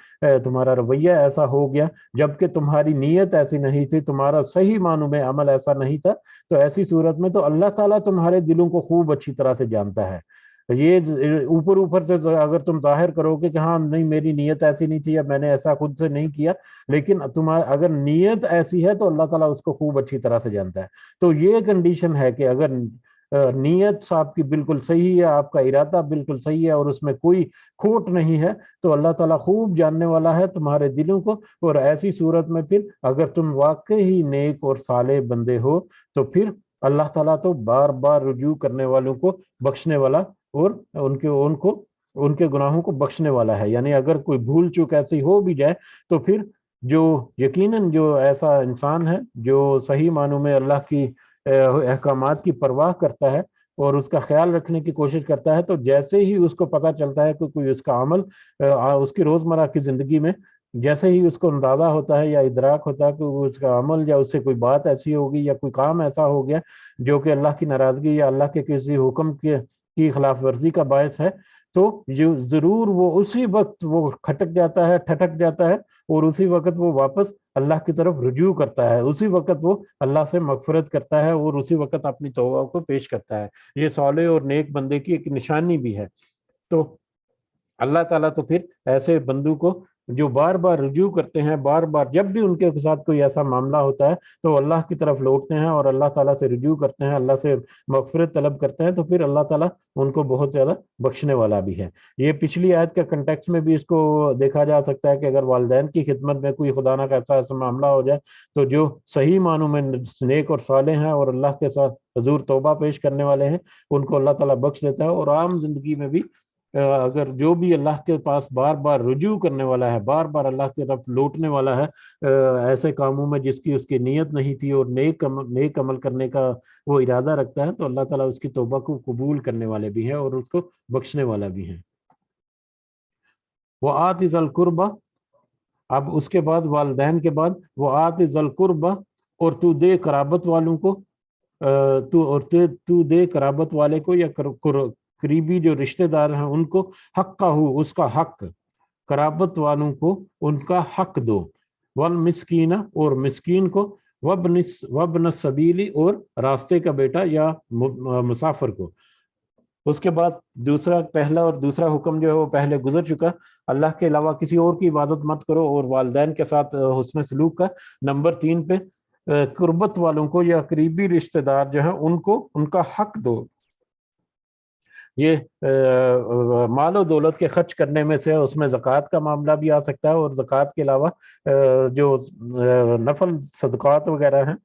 تمہارا رویہ ایسا ہو گیا جبکہ تمہاری نیت ایسی نہیں تھی، تمہارا صحیح معنوں میں عمل ایسا نہیں تھا، تو ایسی صورت میں تو اللہ تعالیٰ تمہارے دلوں کو خوب اچھی طرح سے جانتا ہے۔ یہ اوپر سے اگر تم ظاہر کرو گے کہ ہاں نہیں میری نیت ایسی نہیں تھی یا میں نے ایسا خود سے نہیں کیا، لیکن تمہارا اگر نیت ایسی ہے تو اللہ تعالیٰ اس کو خوب اچھی طرح سے جانتا ہے۔ تو یہ کنڈیشن ہے کہ اگر نیت آپ کی بالکل صحیح ہے، آپ کا ارادہ بالکل صحیح ہے اور اس میں کوئی کھوٹ نہیں ہے، تو اللہ تعالیٰ خوب جاننے والا ہے تمہارے دلوں کو۔ اور ایسی صورت میں پھر اگر تم واقعی نیک اور صالح بندے ہو تو پھر اللہ تعالیٰ تو بار بار رجوع کرنے والوں کو بخشنے والا اور ان کو ان کے گناہوں کو بخشنے والا ہے. یعنی اگر کوئی بھول چوک ایسی ہو بھی جائے تو پھر جو یقیناً جو ایسا انسان ہے جو صحیح معنوں میں اللہ کی احکامات کی پرواہ کرتا ہے اور اس کا خیال رکھنے کی کوشش کرتا ہے، تو جیسے ہی اس کو پتہ چلتا ہے کہ کوئی اس کا عمل اس کی روزمرہ کی زندگی میں جیسے ہی اس کو اندازہ ہوتا ہے یا ادراک ہوتا ہے کہ اس کا عمل یا اس سے کوئی بات ایسی ہوگی یا کوئی کام ایسا ہو گیا جو کہ اللہ کی ناراضگی یا اللہ کے کسی حکم کی خلاف ورزی کا باعث ہے، تو ضرور وہ اسی وقت وہ کھٹک جاتا ہے، ٹھٹک جاتا ہے، اور اسی وقت وہ واپس اللہ کی طرف رجوع کرتا ہے، اسی وقت وہ اللہ سے مغفرت کرتا ہے اور اسی وقت اپنی توبہ کو پیش کرتا ہے. یہ صالح اور نیک بندے کی ایک نشانی بھی ہے. تو اللہ تعالیٰ تو پھر ایسے بندوں کو جو بار بار رجوع کرتے ہیں، بار بار جب بھی ان کے ساتھ کوئی ایسا معاملہ ہوتا ہے تو اللہ کی طرف لوٹتے ہیں اور اللہ تعالیٰ سے رجوع کرتے ہیں، اللہ سے مغفرت طلب کرتے ہیں، تو پھر اللہ تعالیٰ ان کو بہت زیادہ بخشنے والا بھی ہے. یہ پچھلی آیت کے کنٹیکس میں بھی اس کو دیکھا جا سکتا ہے کہ اگر والدین کی خدمت میں کوئی خدا نہ ایسا معاملہ ہو جائے تو جو صحیح معنوں میں نیک اور صالح ہیں اور اللہ کے ساتھ حضور توبہ پیش کرنے والے ہیں، ان کو اللہ تعالیٰ بخش دیتا ہے. اور عام زندگی میں بھی اگر جو بھی اللہ کے پاس بار بار رجوع کرنے والا ہے، بار بار اللہ کی طرف لوٹنے والا ہے ایسے کاموں میں جس کی اس کی نیت نہیں تھی اور نیک عمل کرنے کا وہ ارادہ رکھتا ہے، تو اللہ تعالیٰ اس کی توبہ کو قبول کرنے والے بھی ہیں اور اس کو بخشنے والا بھی ہیں. وَآتِ ذَا الْقُرْبَى، اب اس کے بعد والدین کے بعد وَآتِ ذَا الْقُرْبَى، اور تو دے قرابت والوں کو، تو دے قرابت والے کو یا قریبی جو رشتہ دار ہیں ان کو حق ہو، اس کا حق، قرابت والوں کو ان کا حق دو. والمسکین، اور مسکین کو، وابن السبیل، اور راستے کا بیٹا یا مسافر کو. اس کے بعد پہلا اور دوسرا حکم جو ہے وہ پہلے گزر چکا، اللہ کے علاوہ کسی اور کی عبادت مت کرو اور والدین کے ساتھ حسن سلوک کا. نمبر 3 پہ قربت والوں کو یا قریبی رشتہ دار جو ہیں ان کو ان کا حق دو. یہ مال و دولت کے خرچ کرنے میں سے اس میں زکوٰۃ کا معاملہ بھی آ سکتا ہے، اور زکوٰۃ کے علاوہ جو نفل صدقات وغیرہ ہیں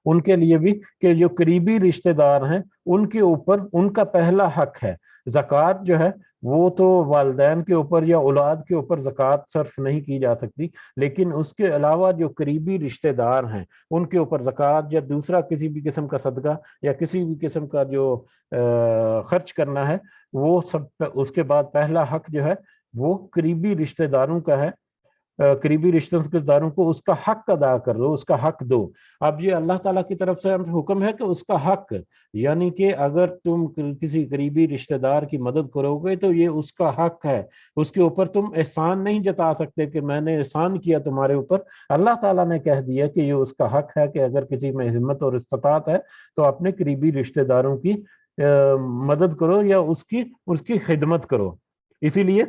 ان کے لیے بھی کہ جو قریبی رشتہ دار ہیں ان کے اوپر ان کا پہلا حق ہے. زکوٰۃ جو ہے وہ تو والدین کے اوپر یا اولاد کے اوپر زکوٰۃ صرف نہیں کی جا سکتی، لیکن اس کے علاوہ جو قریبی رشتہ دار ہیں ان کے اوپر زکوٰۃ یا دوسرا کسی بھی قسم کا صدقہ یا کسی بھی قسم کا جو خرچ کرنا ہے وہ سب. اس کے بعد پہلا حق جو ہے وہ قریبی رشتہ داروں کا ہے. قریبی رشتہ داروں کو اس کا حق ادا کر دو، اس کا حق دو. اب یہ اللہ تعالیٰ کی طرف سے حکم ہے کہ اس کا حق، یعنی کہ اگر تم کسی قریبی رشتہ دار کی مدد کرو گے تو یہ اس کا حق ہے، اس کے اوپر تم احسان نہیں جتا سکتے کہ میں نے احسان کیا تمہارے اوپر. اللہ تعالیٰ نے کہہ دیا کہ یہ اس کا حق ہے کہ اگر کسی میں ہمت اور استطاعت ہے تو اپنے قریبی رشتہ داروں کی مدد کرو یا اس کی خدمت کرو. اسی لیے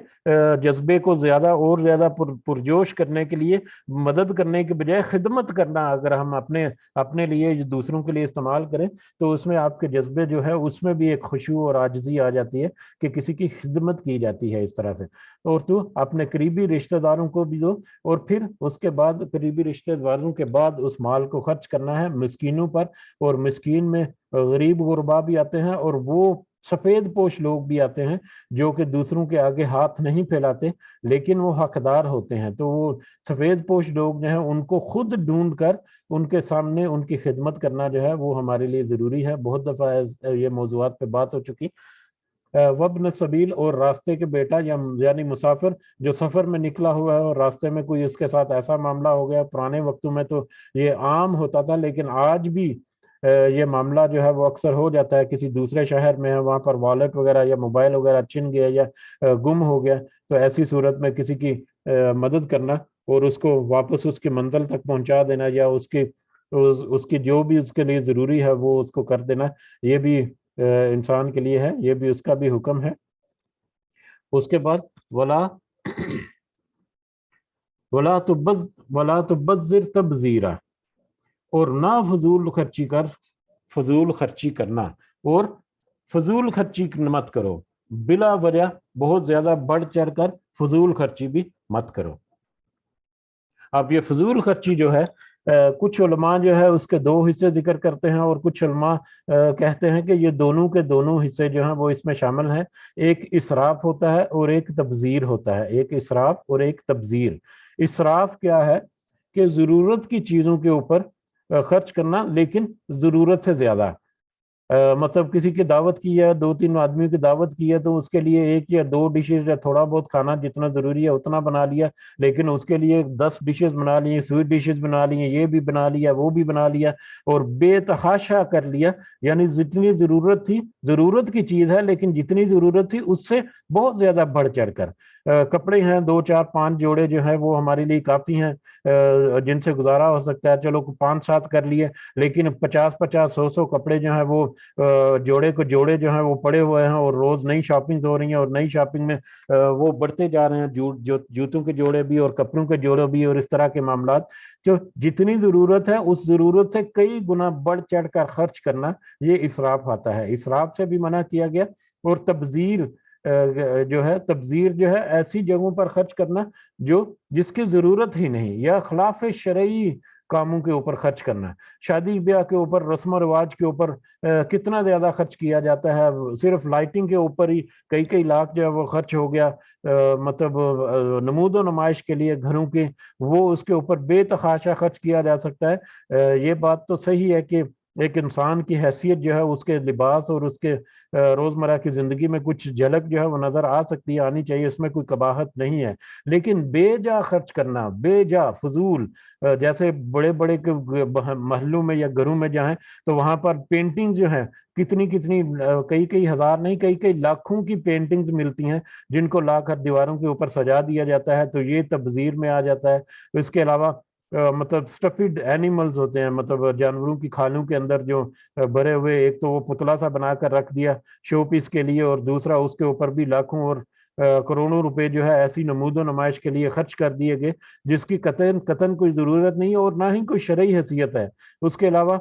جذبے کو زیادہ اور زیادہ پرجوش کرنے کے لیے مدد کرنے کے بجائے خدمت کرنا اگر ہم اپنے لیے دوسروں کے لیے استعمال کریں تو اس میں آپ کے جذبے جو ہے اس میں بھی ایک خشوع اور عاجزی آ جاتی ہے کہ کسی کی خدمت کی جاتی ہے اس طرح سے. اور تو اپنے قریبی رشتہ داروں کو بھی دو، اور پھر اس کے بعد قریبی رشتہ داروں کے بعد اس مال کو خرچ کرنا ہے مسکینوں پر. اور مسکین میں غریب غربا بھی آتے ہیں اور وہ سفید پوش لوگ بھی آتے ہیں جو کہ دوسروں کے آگے ہاتھ نہیں پھیلاتے لیکن وہ حقدار ہوتے ہیں. تو وہ سفید پوش لوگ جو ہیں ان کو خود ڈھونڈ کر ان کے سامنے ان کی خدمت کرنا جو ہے وہ ہمارے لیے ضروری ہے. بہت دفعہ یہ موضوعات پہ بات ہو چکی. وابن السبیل، اور راستے کے بیٹا یعنی مسافر جو سفر میں نکلا ہوا ہے اور راستے میں کوئی اس کے ساتھ ایسا معاملہ ہو گیا. پرانے وقتوں میں تو یہ عام ہوتا تھا لیکن آج بھی یہ معاملہ جو ہے وہ اکثر ہو جاتا ہے. کسی دوسرے شہر میں ہے، وہاں پر والیٹ وغیرہ یا موبائل وغیرہ چھن گیا یا گم ہو گیا، تو ایسی صورت میں کسی کی مدد کرنا اور اس کو واپس اس کی منزل تک پہنچا دینا یا اس کی جو بھی اس کے لیے ضروری ہے وہ اس کو کر دینا، یہ بھی انسان کے لیے ہے، یہ بھی اس کا بھی حکم ہے. اس کے بعد ولا تبذر تبذیرا، اور نہ فضول خرچی کرنا، اور فضول خرچی مت کرو، بلا وجہ بہت زیادہ بڑھ چڑھ کر فضول خرچی بھی مت کرو. اب یہ فضول خرچی جو ہے کچھ علماء جو ہے اس کے دو حصے ذکر کرتے ہیں، اور کچھ علماء کہتے ہیں کہ یہ دونوں کے دونوں حصے جو ہیں وہ اس میں شامل ہیں۔ ایک اسراف ہوتا ہے اور ایک تبذیر ہوتا ہے، ایک اسراف اور ایک تبذیر۔ اسراف کیا ہے کہ ضرورت کی چیزوں کے اوپر خرچ کرنا لیکن ضرورت سے زیادہ۔ مطلب کسی کی دعوت کی ہے، 2-3 آدمیوں کی دعوت کی ہے، تو اس کے لیے 1 یا 2 ڈشز یا تھوڑا بہت کھانا جتنا ضروری ہے اتنا بنا لیا، لیکن اس کے لیے 10 ڈشز بنا لی، سویٹ ڈشز بنا لی، یہ بھی بنا لیا وہ بھی بنا لیا، اور بے تحاشا کر لیا۔ یعنی جتنی ضرورت تھی، ضرورت کی چیز ہے لیکن جتنی ضرورت تھی اس سے بہت زیادہ بڑھ چڑھ کر۔ کپڑے ہیں 2 4 5 جوڑے جو ہیں وہ ہمارے لیے کافی ہیں، جن سے گزارا ہو سکتا ہے، چلو 5 7 کر لیے، لیکن 50 50 100 کپڑے جو ہیں وہ جوڑے کو جوڑے جو ہیں وہ پڑے ہوئے ہیں، اور روز نئی شاپنگ ہو رہی ہیں، اور نئی شاپنگ میں وہ بڑھتے جا رہے ہیں، جوتوں کے جوڑے بھی اور کپڑوں کے جوڑے بھی، اور اس طرح کے معاملات۔ جو جتنی ضرورت ہے اس ضرورت سے کئی گنا بڑھ چڑھ کر خرچ کرنا، یہ اسراف آتا ہے۔ اسراف سے بھی منع کیا گیا۔ اور تبذیر تبذیر جو ہے ایسی جگہوں پر خرچ کرنا جس کی ضرورت ہی نہیں، یا خلاف شرعی کاموں کے اوپر خرچ کرنا۔ شادی بیاہ کے اوپر، رسم و رواج کے اوپر کتنا زیادہ خرچ کیا جاتا ہے، صرف لائٹنگ کے اوپر ہی کئی لاکھ جو ہے وہ خرچ ہو گیا، مطلب نمود و نمائش کے لیے گھروں کے، وہ اس کے اوپر بے تحاشا خرچ کیا جا سکتا ہے۔ یہ بات تو صحیح ہے کہ ایک انسان کی حیثیت جو ہے اس کے لباس اور اس کے روزمرہ کی زندگی میں کچھ جھلک جو ہے وہ نظر آ سکتی ہے، آنی چاہیے، اس میں کوئی قباحت نہیں ہے، لیکن بے جا خرچ کرنا، بے جا فضول، جیسے بڑے بڑے محلوں میں یا گھروں میں جائیں تو وہاں پر پینٹنگ جو ہیں کتنی کئی ہزار نہیں، کئی لاکھوں کی پینٹنگز ملتی ہیں، جن کو لا کر دیواروں کے اوپر سجا دیا جاتا ہے، تو یہ تبذیر میں آ جاتا ہے۔ اس کے علاوہ مطلب سٹفڈ اینیملز ہوتے ہیں، مطلب جانوروں کی کھالوں کے اندر جو بھرے ہوئے، ایک تو وہ پتلا سا بنا کر رکھ دیا شو پیس کے لیے، اور دوسرا اس کے اوپر بھی لاکھوں اور کروڑوں روپے جو ہے ایسی نمود و نمائش کے لیے خرچ کر دیے گئے، جس کی قطعاً کوئی ضرورت نہیں اور نہ ہی کوئی شرعی حیثیت ہے۔ اس کے علاوہ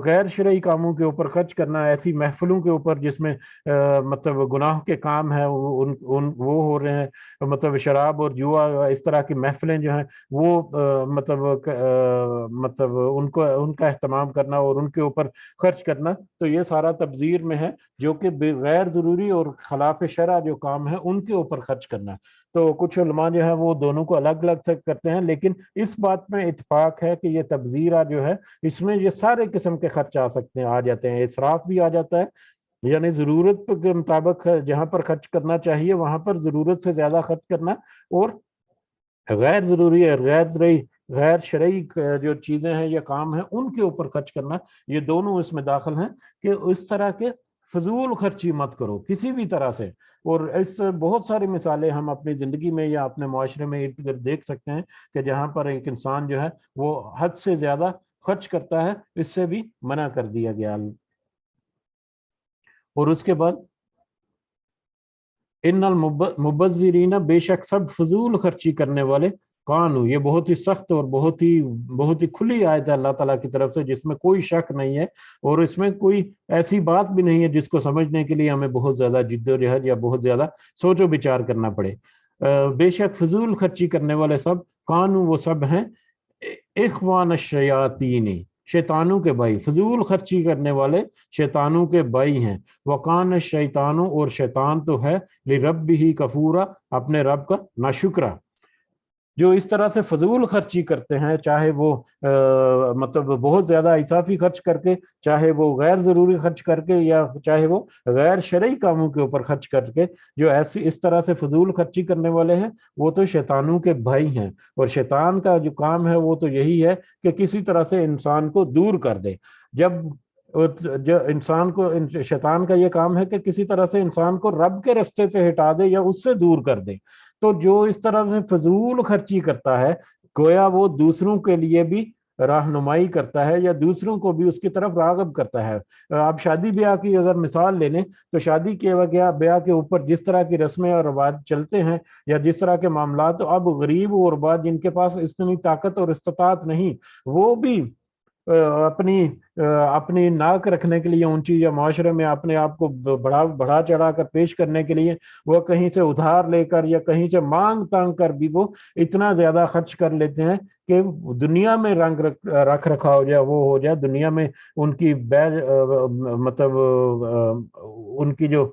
غیر شرعی کاموں کے اوپر خرچ کرنا، ایسی محفلوں کے اوپر جس میں مطلب گناہ کے کام ہیں وہ ہو رہے ہیں، مطلب شراب اور جوا، اس طرح کی محفلیں جو ہیں وہ مطلب ان کا اہتمام کرنا اور ان کے اوپر خرچ کرنا، تو یہ سارا تبذیر میں ہے، جو کہ غیر ضروری اور خلاف شرع جو کام ہے ان کے اوپر خرچ کرنا۔ تو کچھ علماء جو ہے وہ دونوں کو الگ الگ سے کرتے ہیں، لیکن اس بات میں اتفاق ہے کہ یہ تبذیرہ جو ہے اس میں یہ سارے قسم کے خرچ آ جاتے ہیں۔ اسراف بھی آ جاتا ہے، یعنی ضرورت کے مطابق جہاں پر خرچ کرنا چاہیے وہاں پر ضرورت سے زیادہ خرچ کرنا، اور غیر ضروری اور غیر شرعی جو چیزیں ہیں یا کام ہیں ان کے اوپر خرچ کرنا، یہ دونوں اس میں داخل ہیں کہ اس طرح کے فضول خرچی مت کرو کسی بھی طرح سے۔ اور اس بہت ساری مثالیں ہم اپنی زندگی میں یا اپنے معاشرے میں ارد گرد دیکھ سکتے ہیں کہ جہاں پر ایک انسان جو ہے وہ حد سے زیادہ خرچ کرتا ہے، اس سے بھی منع کر دیا گیا۔ اور اس کے بعد ان المبذرین، بے شک سب فضول خرچی کرنے والے، کانو، یہ بہت ہی سخت اور بہت ہی کھلی آیت ہے اللہ تعالیٰ کی طرف سے، جس میں کوئی شک نہیں ہے، اور اس میں کوئی ایسی بات بھی نہیں ہے جس کو سمجھنے کے لیے ہمیں بہت زیادہ جد و جہد یا بہت زیادہ سوچ و بچار کرنا پڑے۔ بے شک فضول خرچی کرنے والے سب، کانو، وہ سب ہیں، اخوان الشیاطین، شیطانوں کے بھائی۔ فضول خرچی کرنے والے شیطانوں کے بھائی ہیں۔ وکان الشیطان، اور شیطان تو ہے لربہ کفورا، اپنے رب کا ناشکرا۔ جو اس طرح سے فضول خرچی کرتے ہیں، چاہے وہ مطلب بہت زیادہ اضافی خرچ کر کے، چاہے وہ غیر ضروری خرچ کر کے، یا چاہے وہ غیر شرعی کاموں کے اوپر خرچ کر کے، جو اس طرح سے فضول خرچی کرنے والے ہیں وہ تو شیطانوں کے بھائی ہیں۔ اور شیطان کا جو کام ہے وہ تو یہی ہے کہ کسی طرح سے انسان کو دور کر دے۔ جو انسان کو، شیطان کا یہ کام ہے کہ کسی طرح سے انسان کو رب کے رستے سے ہٹا دے یا اس سے دور کر دے۔ تو جو اس طرح سے فضول خرچی کرتا ہے، گویا وہ دوسروں کے لیے بھی رہنمائی کرتا ہے یا دوسروں کو بھی اس کی طرف راغب کرتا ہے۔ آپ شادی بیاہ کی اگر مثال لے لیں تو شادی کے بیاہ کے اوپر جس طرح کی رسمیں اور رواج چلتے ہیں یا جس طرح کے معاملات، اب غریب اور بعد جن کے پاس اتنی طاقت اور استطاعت نہیں، وہ بھی اپنی ناک رکھنے کے لیے اونچی، یا معاشرے میں اپنے آپ کو بڑھا چڑھا کر پیش کرنے کے لیے وہ کہیں سے ادھار لے کر یا کہیں سے مانگ تانگ کر بھی وہ اتنا زیادہ خرچ کر لیتے ہیں کہ دنیا میں رکھ رکھا ہو جائے، وہ ہو جائے، دنیا میں ان کی مطلب ان کی جو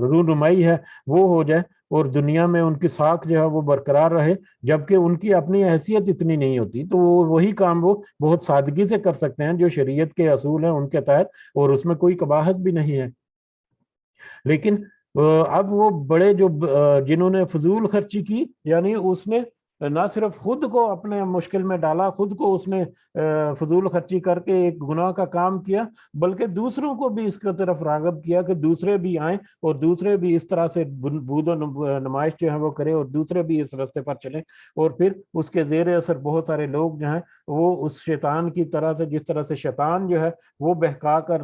رونمائی ہے وہ ہو جائے، اور دنیا میں ان کی ساکھ جو ہے وہ برقرار رہے، جبکہ ان کی اپنی حیثیت اتنی نہیں ہوتی۔ تو وہی کام وہ بہت سادگی سے کر سکتے ہیں جو شریعت کے اصول ہیں ان کے تحت، اور اس میں کوئی قباحت بھی نہیں ہے۔ لیکن اب وہ بڑے جو جنہوں نے فضول خرچی کی، یعنی اس نے نہ صرف خود کو اپنے مشکل میں ڈالا، خود کو اس نے فضول خرچی کر کے ایک گناہ کا کام کیا، بلکہ دوسروں کو بھی اس کی طرف راغب کیا کہ دوسرے بھی آئیں اور دوسرے بھی اس طرح سے بود و نمائش جو ہے وہ کرے، اور دوسرے بھی اس راستے پر چلیں، اور پھر اس کے زیر اثر بہت سارے لوگ جو ہیں وہ اس شیطان کی طرح سے، جس طرح سے شیطان جو ہے وہ بہکا کر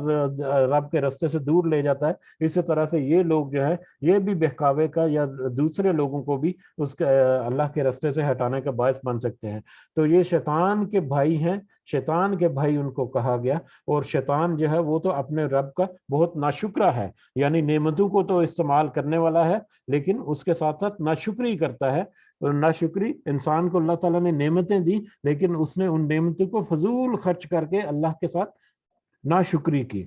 رب کے راستے سے دور لے جاتا ہے، اسی طرح سے یہ لوگ جو ہیں یہ بھی بہکاوے کا یا دوسرے لوگوں کو بھی اس کے اللہ کے راستے سے ہٹانے کا باعث بن سکتے ہیں۔ تو یہ شیطان کے بھائی ہیں، شیطان کے بھائی ان کو کہا گیا، اور شیطان جو ہے وہ تو اپنے رب کا بہت ناشکرا ہے، یعنی نعمتوں کو تو استعمال کرنے والا ہے لیکن اس کے ساتھ ساتھ ناشکری کرتا ہے۔ اور ناشکری، انسان کو اللہ تعالیٰ نے نعمتیں دی لیکن اس نے ان نعمتوں کو فضول خرچ کر کے اللہ کے ساتھ ناشکری کی۔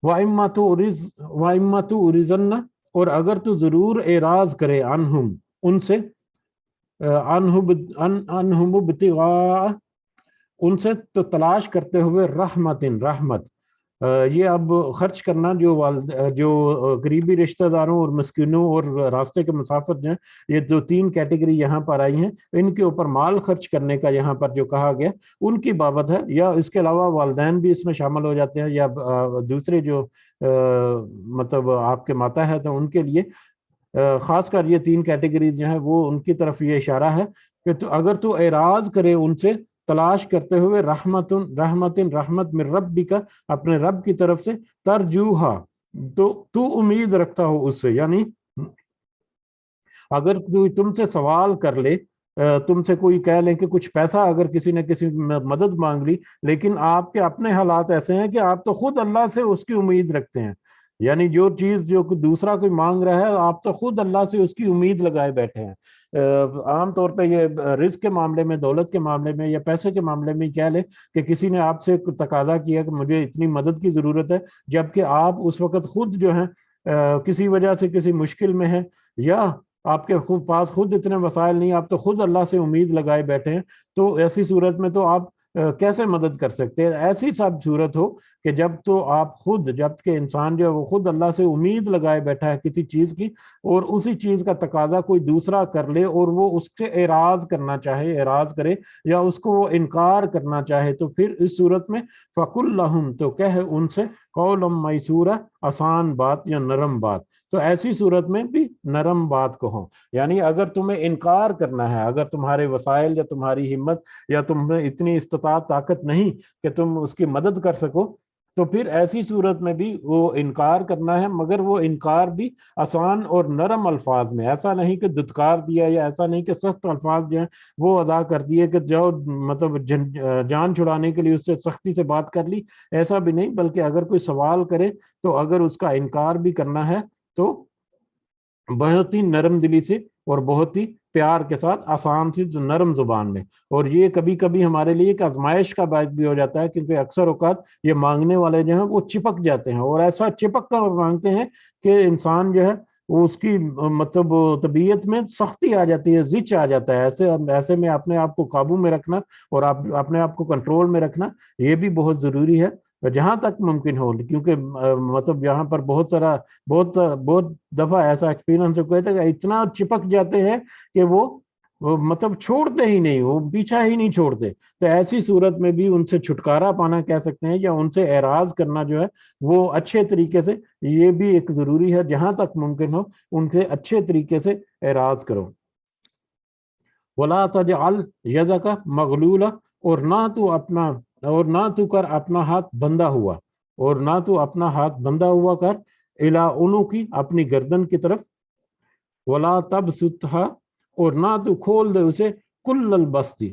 وَإِمَّا تُعْرِضَنَّ، اور اگر تو ضرور اعراض کرے عنہم، ان سے، عنہم ابتغاء، ان سے تو تلاش کرتے ہوئے رحمت، یہ اب خرچ کرنا جو قریبی رشتہ داروں اور مسکینوں اور راستے کے مسافر جو ہیں، یہ دو تین کیٹیگری یہاں پر آئی ہیں، ان کے اوپر مال خرچ کرنے کا یہاں پر جو کہا گیا ان کی بابت ہے، یا اس کے علاوہ والدین بھی اس میں شامل ہو جاتے ہیں، یا دوسرے جو مطلب آپ کے ماتحت ہیں ان کے لیے خاص کر یہ تین کیٹیگریز جو ہیں وہ ان کی طرف یہ اشارہ ہے کہ اگر تو اعراض کرے ان سے تلاش کرتے ہوئے رحمت من ربک، اپنے رب کی طرف سے، ترجوہا، تو امید رکھتا ہو اس سے، یعنی اگر تم سے سوال کر لے، تم سے کوئی کہہ لیں کہ کچھ پیسہ اگر کسی نے کسی مدد مانگ لی، لیکن آپ کے اپنے حالات ایسے ہیں کہ آپ تو خود اللہ سے اس کی امید رکھتے ہیں، یعنی جو چیز جو دوسرا کوئی مانگ رہا ہے آپ تو خود اللہ سے اس کی امید لگائے بیٹھے ہیں۔ عام طور پہ یہ رزق کے معاملے میں، دولت کے معاملے میں یا پیسے کے معاملے میں کہہ لیں کہ کسی نے آپ سے تقاضا کیا کہ مجھے اتنی مدد کی ضرورت ہے، جبکہ آپ اس وقت خود جو ہیں کسی وجہ سے کسی مشکل میں ہیں، یا آپ کے پاس خود اتنے وسائل نہیں، آپ تو خود اللہ سے امید لگائے بیٹھے ہیں، تو ایسی صورت میں تو آپ کیسے مدد کر سکتے ہیں؟ ایسی سب صورت ہو کہ جب تو آپ خود، جب کہ انسان جو ہے وہ خود اللہ سے امید لگائے بیٹھا ہے کسی چیز کی، اور اسی چیز کا تقاضا کوئی دوسرا کر لے اور وہ اس کے اعراض کرنا چاہے، اعراض کرے یا اس کو وہ انکار کرنا چاہے، تو پھر اس صورت میں فَقُلْ لَهُمْ، تو کہہ ان سے، قَوْلًا مَيْسُورًا، آسان بات یا نرم بات۔ تو ایسی صورت میں بھی نرم بات کہو، یعنی اگر تمہیں انکار کرنا ہے، اگر تمہارے وسائل یا تمہاری ہمت یا تم میں اتنی استطاعت طاقت نہیں کہ تم اس کی مدد کر سکو، تو پھر ایسی صورت میں بھی وہ انکار کرنا ہے، مگر وہ انکار بھی آسان اور نرم الفاظ میں، ایسا نہیں کہ دھتکار دیا، یا ایسا نہیں کہ سخت الفاظ جو ہیں وہ ادا کر دیے کہ جو مطلب جان چھڑانے کے لیے اس سے سختی سے بات کر لی، ایسا بھی نہیں، بلکہ اگر کوئی سوال کرے تو اگر اس کا انکار بھی کرنا ہے تو بہت ہی نرم دلی سے اور بہت ہی پیار کے ساتھ، آسان سی نرم زبان میں۔ اور یہ کبھی کبھی ہمارے لیے ایک آزمائش کا باعث بھی ہو جاتا ہے، کیونکہ اکثر اوقات یہ مانگنے والے جو ہیں وہ چپک جاتے ہیں، اور ایسا چپک کر مانگتے ہیں کہ انسان جو ہے وہ اس کی مطلب طبیعت میں سختی آ جاتی ہے، زچ آ جاتا ہے۔ ایسے میں اپنے آپ کو قابو میں رکھنا اور اپنے آپ کو کنٹرول میں رکھنا یہ بھی بہت ضروری ہے جہاں تک ممکن ہو، کیونکہ مطلب یہاں پر بہت دفعہ ایسا ایکسپیرینس جو کہتے ہیں اتنا چپک جاتے ہیں کہ وہ مطلب چھوڑتے ہی نہیں، وہ پیچھا ہی نہیں چھوڑتے۔ تو ایسی صورت میں بھی ان سے چھٹکارا پانا کہہ سکتے ہیں، یا ان سے اعراض کرنا جو ہے وہ اچھے طریقے سے، یہ بھی ایک ضروری ہے، جہاں تک ممکن ہو ان سے اچھے طریقے سے اعراض کرو۔ وَلَا تَجْعَلْ يَدَكَ مَغْلُولَةً، اور نہ تو کر اپنا ہاتھ بندہ ہوا، اور نہ تو اپنا ہاتھ بندہ ہوا کر، اِلیٰ عُنُقِ، اپنی گردن کی طرف، وَلَا تَبْسُطْهَا، اور نہ تو کھول دے اسے، کُلَّ الْبَسْطِ،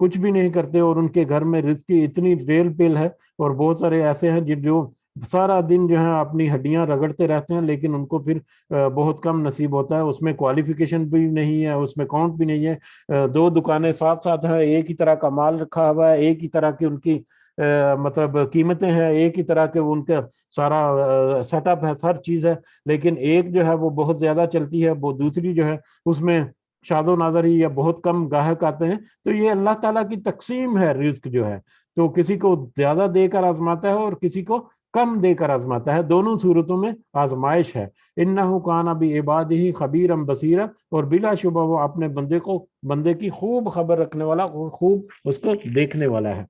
کچھ بھی نہیں کرتے اور ان کے گھر میں رزق کی اتنی ریل پیل ہے، اور بہت سارے ایسے ہیں جو سارا دن جو ہے اپنی ہڈیاں رگڑتے رہتے ہیں، لیکن ان کو پھر بہت کم نصیب ہوتا ہے، اس میں کوالیفیکیشن بھی نہیں ہے، اس میں کاؤنٹ بھی نہیں ہے، دو دکانیں ساتھ ساتھ ہیں، ایک ہی طرح کا مال رکھا ہوا ہے، ایک ہی طرح کی ان کی مطلب قیمتیں ہیں، ایک ہی طرح کے ان کا سارا سیٹ اپ ہے، ہر چیز ہے، لیکن ایک جو ہے وہ بہت زیادہ چلتی ہے، وہ دوسری جو ہے اس میں شاد و نادری یا بہت کم گاہک آتے ہیں۔ تو یہ اللہ تعالیٰ کی تقسیم ہے رزق جو ہے، تو کسی کو زیادہ دے کر آزماتا ہے اور کسی کو کم دے کر آزماتا ہے، دونوں صورتوں میں آزمائش ہے۔ انہ کان بعبادہ خبیرا بصیرا، اور بلا شبہ وہ اپنے بندے کی خوب خبر رکھنے والا اور خوب اس کو دیکھنے والا ہے۔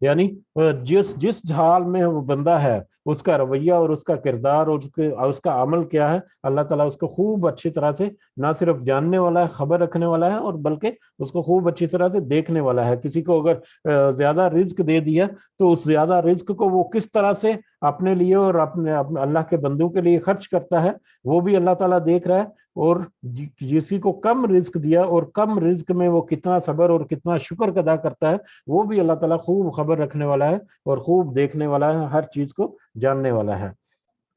یعنی جس حال میں وہ بندہ ہے، اس کا رویہ اور اس کا کردار اور اس کا عمل کیا ہے، اللہ تعالیٰ اس کو خوب اچھی طرح سے نہ صرف جاننے والا ہے، خبر رکھنے والا ہے، اور بلکہ اس کو خوب اچھی طرح سے دیکھنے والا ہے۔ کسی کو اگر زیادہ رزق دے دیا تو اس زیادہ رزق کو وہ کس طرح سے اپنے لیے اور اپنے اللہ کے بندوں کے لیے خرچ کرتا ہے، وہ بھی اللہ تعالیٰ دیکھ رہا ہے، اور جسی کو کم رزق دیا اور کم رزق میں وہ کتنا صبر اور کتنا شکر ادا کرتا ہے، وہ بھی اللہ تعالیٰ خوب خبر رکھنے والا ہے اور خوب دیکھنے والا ہے، ہر چیز کو جاننے والا ہے۔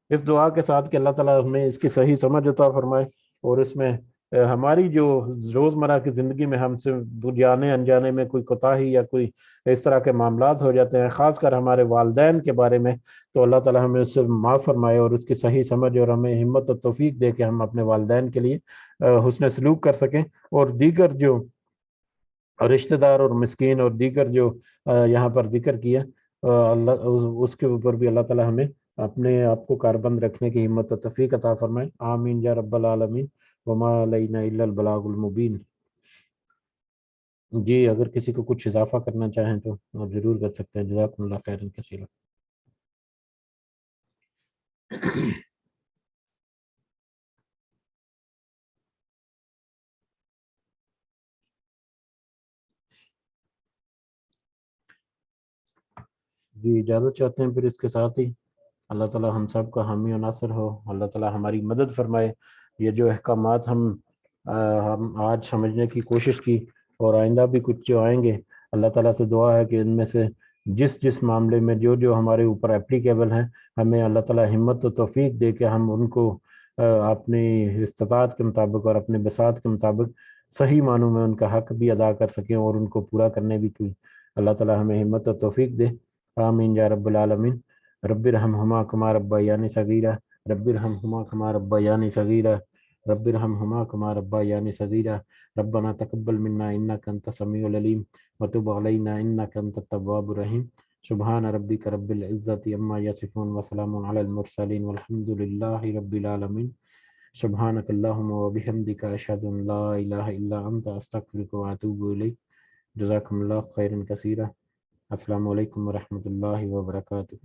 اس دعا کے ساتھ کہ اللہ تعالیٰ ہمیں اس کی صحیح سمجھ عطا فرمائے، اور اس میں ہماری جو روزمرہ کی زندگی میں ہم سے جانے انجانے میں کوئی کوتاہی یا کوئی اس طرح کے معاملات ہو جاتے ہیں، خاص کر ہمارے والدین کے بارے میں، تو اللہ تعالیٰ ہمیں اس سے معاف فرمائے اور اس کی صحیح سمجھ اور ہمیں ہمت و توفیق دے کہ ہم اپنے والدین کے لیے حسن سلوک کر سکیں، اور دیگر جو رشتہ دار اور مسکین اور دیگر جو یہاں پر ذکر کیا، اللہ اس کے اوپر بھی اللہ تعالیٰ ہمیں اپنے آپ کو کاربند رکھنے کی ہمت و توفیق عطا فرمائے۔ آمین یا رب العالمین، وما علینا الا البلاغ المبین۔ جی اگر کسی کو کچھ اضافہ کرنا چاہیں تو آپ ضرور کر سکتے ہیں۔ جزاکم اللہ خیرا کثیرا۔ جی اجازت چاہتے ہیں پھر اس کے ساتھ ہی اللہ تعالیٰ ہم سب کا حامی و ناصر ہو، اللہ تعالیٰ ہماری مدد فرمائے۔ یہ جو احکامات ہم آج سمجھنے کی کوشش کی، اور آئندہ بھی کچھ جو آئیں گے، اللہ تعالیٰ سے دعا ہے کہ ان میں سے جس معاملے میں جو ہمارے اوپر اپلیکیبل ہیں، ہمیں اللہ تعالیٰ ہمت و توفیق دے کہ ہم ان کو اپنی استطاعت کے مطابق اور اپنے بساط کے مطابق صحیح معنوں میں ان کا حق بھی ادا کر سکیں، اور ان کو پورا کرنے بھی کی اللہ تعالیٰ ہمیں ہمت و توفیق دے۔ آمین یا رب العالمین۔ رب ارحمہما کما ربیانی صغیرا، رب ارحمہما کما ربیانی صغیرا، رب ارحمہما کما ربیانی صغیرا، ربنا تقبل منا انک انت السمیع العلیم وتب علینا انک انت التواب الرحیم۔ سبحان ربک رب العزۃ عما یصفون وسلام علی المرسلین والحمد للہ رب العالمین۔ سبحانک اللہم وبحمدک اشہد ان لا الہ الا انت استغفرک واتوب الیک۔ جزاکم اللہ خیرا کثیرا۔ السلام علیکم ورحمۃ اللہ وبرکاتہ۔